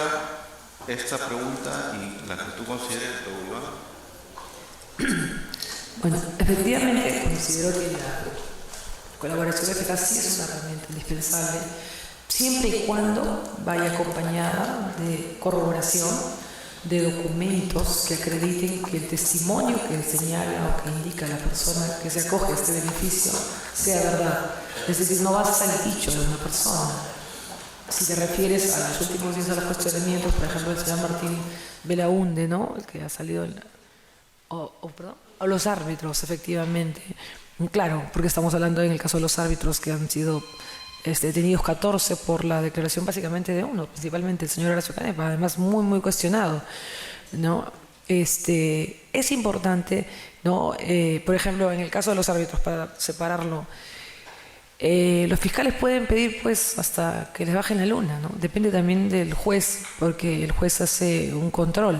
esta pregunta y la que tú consideres, Iván. Bueno, efectivamente considero que la colaboración eficaz sí es una herramienta indispensable, siempre y cuando vaya acompañada de corroboración de documentos que acrediten que el testimonio que señala o que indica la persona que se acoge a este beneficio sea verdad. Es decir, no basta el dicho de una persona. Si te refieres a los últimos días a los cuestionamientos, por ejemplo, el señor Martín Belaunde, ¿no?, el que ha salido, o los árbitros, efectivamente. Claro, porque estamos hablando en el caso de los árbitros que han sido detenidos 14 por la declaración básicamente de uno, principalmente el señor Horacio Canepa, además muy, muy cuestionado, ¿no? Es importante, ¿no? Por ejemplo, en el caso de los árbitros, para separarlo, los fiscales pueden pedir, pues, hasta que les bajen la luna, ¿no? Depende también del juez, porque el juez hace un control,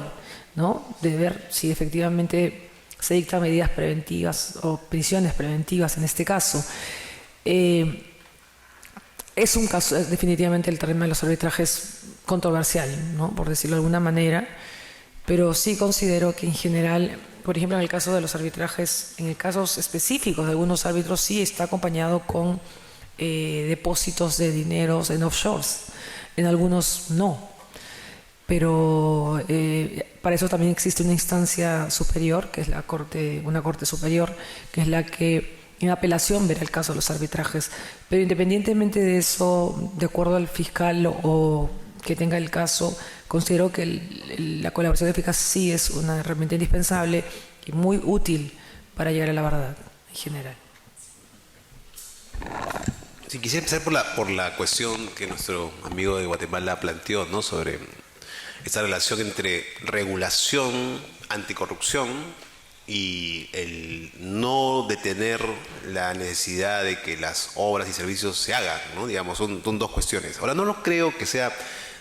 ¿no?, de ver si efectivamente se dictan medidas preventivas o prisiones preventivas en este caso. Es un caso, definitivamente el tema de los arbitrajes controversial, ¿no?, por decirlo de alguna manera, pero sí considero que en general, por ejemplo, en el caso de los arbitrajes, en el casos específicos de algunos árbitros, sí está acompañado con depósitos de dineros en offshores, en algunos no. Pero para eso también existe una instancia superior, que es una corte superior, que es la que en apelación verá el caso de los arbitrajes. Pero independientemente de eso, de acuerdo al fiscal o que tenga el caso, considero que la colaboración eficaz sí es una herramienta indispensable y muy útil para llegar a la verdad en general. Sí, quisiera empezar por la cuestión que nuestro amigo de Guatemala planteó, ¿no?, sobre esta relación entre regulación, anticorrupción y el no detener la necesidad de que las obras y servicios se hagan, ¿no? Digamos, son dos cuestiones. Ahora, no lo creo que sea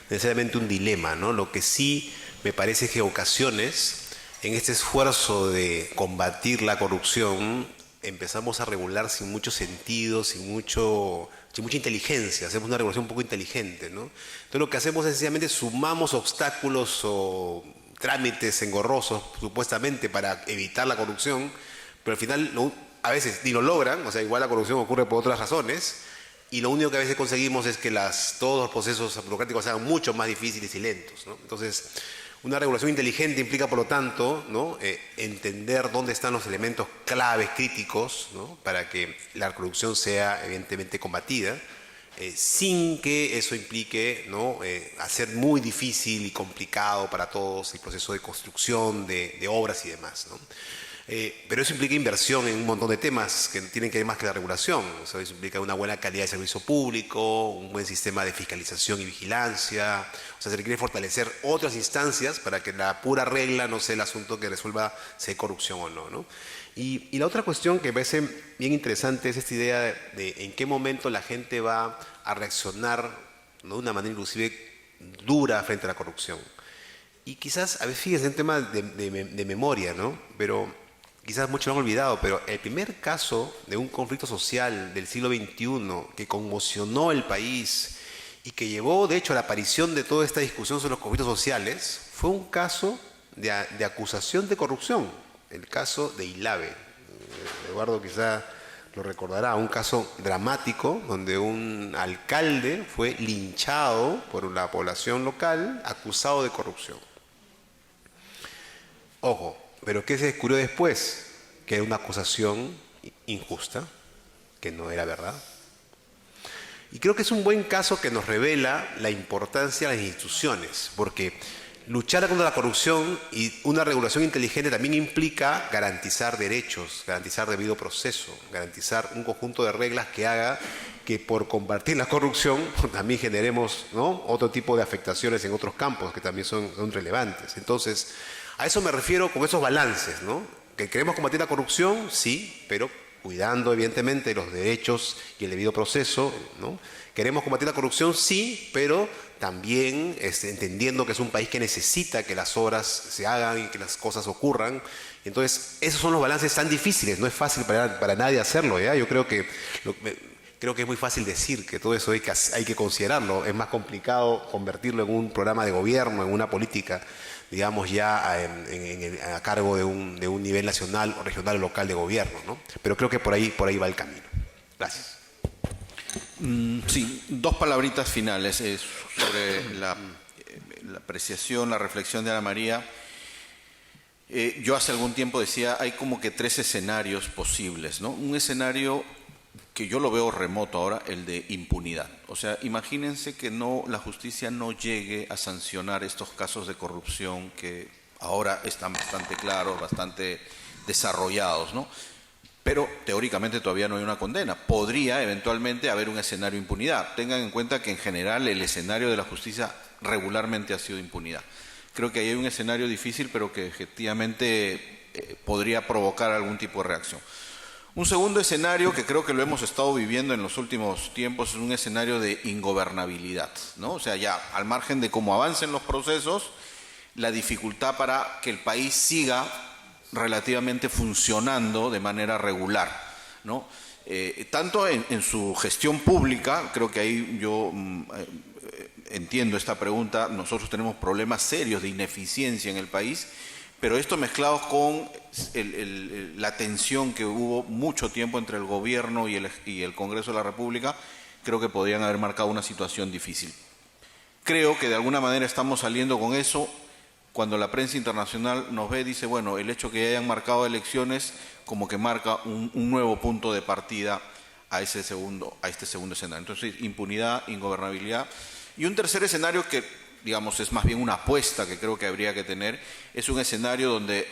necesariamente un dilema, ¿no? Lo que sí me parece que ocasiones, en este esfuerzo de combatir la corrupción, empezamos a regular sin mucho sentido, sin mucho sin mucha inteligencia, hacemos una regulación un poco inteligente, ¿no? Entonces lo que hacemos es sencillamente sumamos obstáculos o trámites engorrosos supuestamente para evitar la corrupción, pero al final a veces ni lo logran, o sea, igual la corrupción ocurre por otras razones, y lo único que a veces conseguimos es que todos los procesos burocráticos sean mucho más difíciles y lentos, ¿no? Entonces, una regulación inteligente implica, por lo tanto, ¿no? Entender dónde están los elementos claves, críticos, ¿no? Para que la corrupción sea evidentemente combatida, sin que eso implique, ¿no? Hacer muy difícil y complicado para todos el proceso de construcción de obras y demás, ¿no? Pero eso implica inversión en un montón de temas que tienen que ver más que la regulación. O sea, eso implica una buena calidad de servicio público, un buen sistema de fiscalización y vigilancia. O sea, se requiere fortalecer otras instancias para que la pura regla no sea el asunto que resuelva si hay corrupción o no, ¿no? Y la otra cuestión que me parece bien interesante es esta idea de en qué momento la gente va a reaccionar, ¿no? De una manera inclusive dura frente a la corrupción. Y quizás, a veces fíjense en temas de memoria, ¿no? Pero quizás muchos lo han olvidado, pero el primer caso de un conflicto social del siglo XXI que conmocionó el país y que llevó, de hecho, a la aparición de toda esta discusión sobre los conflictos sociales, fue un caso de acusación de corrupción, el caso de Ilave. Eduardo quizá lo recordará, un caso dramático donde un alcalde fue linchado por la población local acusado de corrupción. Ojo, pero ¿qué se descubrió después? Que era una acusación injusta, que no era verdad. Y creo que es un buen caso que nos revela la importancia de las instituciones, porque luchar contra la corrupción y una regulación inteligente también implica garantizar derechos, garantizar debido proceso, garantizar un conjunto de reglas que haga que por combatir la corrupción también generemos, ¿no? Otro tipo de afectaciones en otros campos que también son relevantes. Entonces, a eso me refiero con esos balances, ¿no? Que queremos combatir la corrupción, sí, pero cuidando evidentemente los derechos y el debido proceso, ¿no? Queremos combatir la corrupción, sí, pero también entendiendo que es un país que necesita que las obras se hagan y que las cosas ocurran. Entonces, esos son los balances tan difíciles, no es fácil para nadie hacerlo, ¿ya? Yo creo que es muy fácil decir que todo eso hay que considerarlo, es más complicado convertirlo en un programa de gobierno, en una política, digamos, ya a cargo de un nivel nacional, regional o local de gobierno, ¿no? Pero creo que por ahí va el camino. Gracias. Sí, dos palabritas finales sobre la apreciación, la reflexión de Ana María. Yo hace algún tiempo decía, hay como que tres escenarios posibles, ¿no? Un escenario que yo lo veo remoto ahora, el de impunidad. O sea, imagínense que la justicia no llegue a sancionar estos casos de corrupción que ahora están bastante claros, bastante desarrollados, ¿no? Pero teóricamente todavía no hay una condena. Podría eventualmente haber un escenario de impunidad. Tengan en cuenta que en general el escenario de la justicia regularmente ha sido impunidad. Creo que ahí hay un escenario difícil, pero que efectivamente podría provocar algún tipo de reacción. Un segundo escenario que creo que lo hemos estado viviendo en los últimos tiempos es un escenario de ingobernabilidad, ¿no? O sea, ya al margen de cómo avancen los procesos, la dificultad para que el país siga relativamente funcionando de manera regular, ¿no? Tanto en su gestión pública, creo que ahí yo entiendo esta pregunta, nosotros tenemos problemas serios de ineficiencia en el país, pero esto mezclado con la tensión que hubo mucho tiempo entre el gobierno y el Congreso de la República, creo que podrían haber marcado una situación difícil. Creo que de alguna manera estamos saliendo con eso. Cuando la prensa internacional nos ve, dice, bueno, el hecho que hayan marcado elecciones como que marca un nuevo punto de partida a este segundo escenario. Entonces, impunidad, ingobernabilidad. Y un tercer escenario que, digamos, es más bien una apuesta que creo que habría que tener, es un escenario donde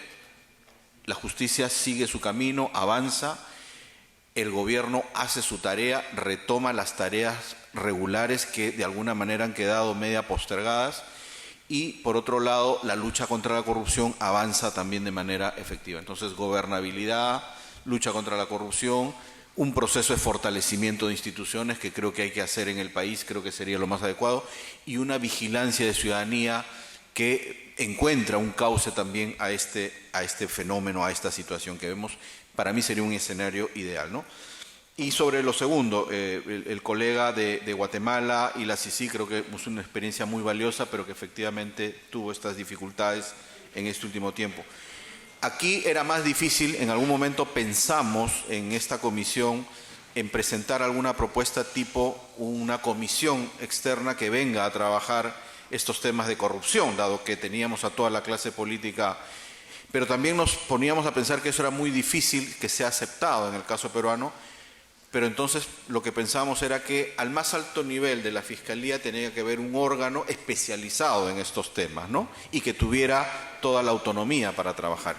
la justicia sigue su camino, avanza, el gobierno hace su tarea, retoma las tareas regulares que de alguna manera han quedado media postergadas, y por otro lado la lucha contra la corrupción avanza también de manera efectiva. Entonces, gobernabilidad, lucha contra la corrupción, un proceso de fortalecimiento de instituciones que creo que hay que hacer en el país, creo que sería lo más adecuado, y una vigilancia de ciudadanía que encuentra un cauce también a este fenómeno, a esta situación que vemos. Para mí sería un escenario ideal, ¿no? Y sobre lo segundo, el colega de Guatemala y la CICI creo que es una experiencia muy valiosa, pero que efectivamente tuvo estas dificultades en este último tiempo. Aquí era más difícil, en algún momento pensamos en esta comisión en presentar alguna propuesta tipo una comisión externa que venga a trabajar estos temas de corrupción, dado que teníamos a toda la clase política, pero también nos poníamos a pensar que eso era muy difícil que sea aceptado en el caso peruano. Pero entonces lo que pensamos era que al más alto nivel de la Fiscalía tenía que haber un órgano especializado en estos temas, ¿no? Y que tuviera toda la autonomía para trabajar.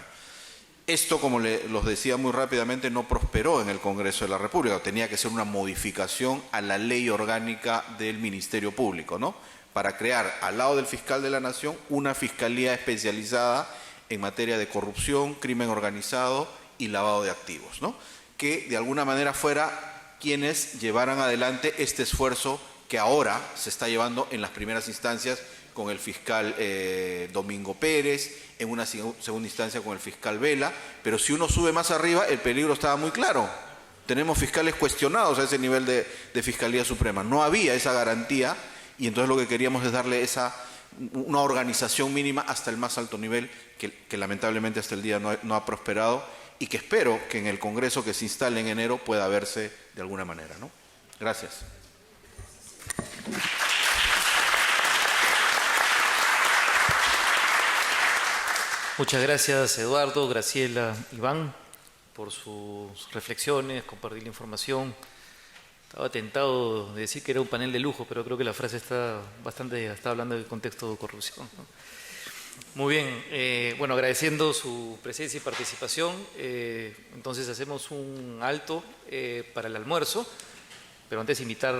Esto, como los decía muy rápidamente, no prosperó en el Congreso de la República. Tenía que ser una modificación a la ley orgánica del Ministerio Público, ¿no? Para crear, al lado del fiscal de la Nación, una fiscalía especializada en materia de corrupción, crimen organizado y lavado de activos, ¿no? Que de alguna manera fuera quienes llevaran adelante este esfuerzo que ahora se está llevando en las primeras instancias con el fiscal Domingo Pérez, en una segunda instancia con el fiscal Vela, pero si uno sube más arriba, el peligro estaba muy claro. Tenemos fiscales cuestionados a ese nivel de Fiscalía Suprema. No había esa garantía y entonces lo que queríamos es darle una organización mínima hasta el más alto nivel que lamentablemente hasta el día no ha prosperado, y que espero que en el Congreso que se instale en enero pueda verse de alguna manera, ¿no? Gracias. Muchas gracias, Eduardo, Graciela, Iván, por sus reflexiones, compartir la información. Estaba tentado de decir que era un panel de lujo, pero creo que la frase está hablando del contexto de corrupción, ¿no? Muy bien, bueno, agradeciendo su presencia y participación, entonces hacemos un alto para el almuerzo, pero antes invitar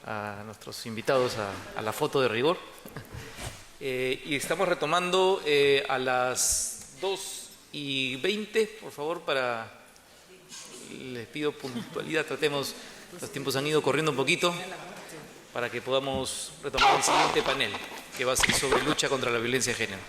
a nuestros invitados a la foto de rigor. Y estamos retomando a las 2:20, por favor, les pido puntualidad, tratemos, los tiempos han ido corriendo un poquito, para que podamos retomar el siguiente panel, que va a ser sobre lucha contra la violencia de género.